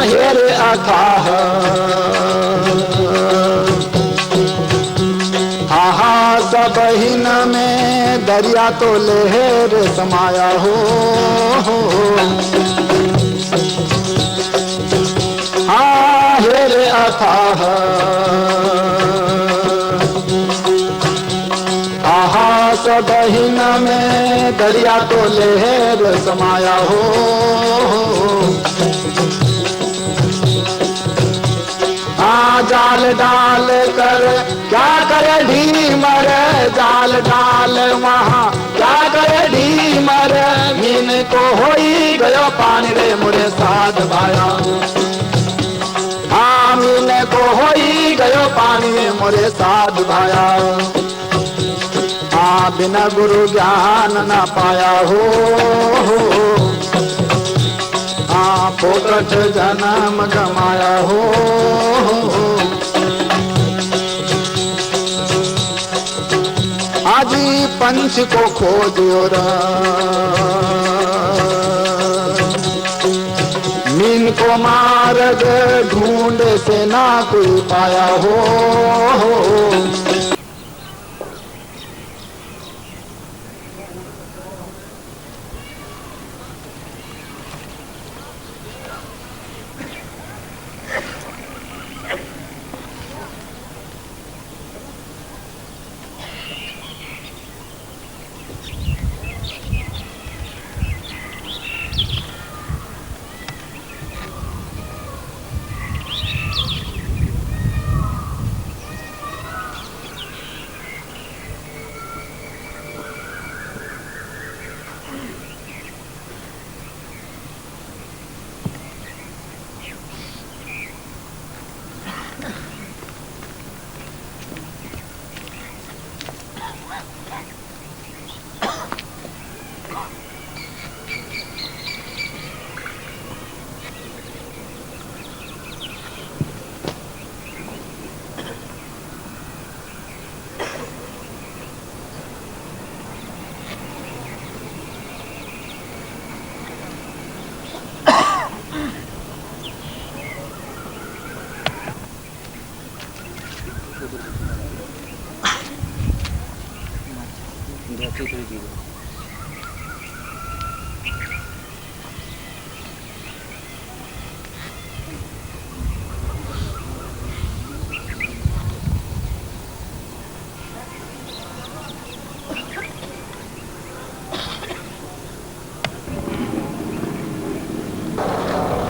हेर अथाह हा सब हिन में दरिया तो लहर समाया हो। हेर अथाह आहा सब हिन में दरिया तो लहर समाया हो। जाल डाल कर क्या करे ढीमर, जाल डाल वहाँ क्या करे ढीमर, मीन को होई गयो पानी रे मोरे साध भाया। मीन को होई गयो पानी रे मोरे साध भाया। बिना गुरु ज्ञान न पाया हो, फोकट जन्म गमाया हो। आजी पंच को खोजो मीन को मार्ग ढूंढ से ना कोई पाया हो।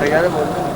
तैयार है बोल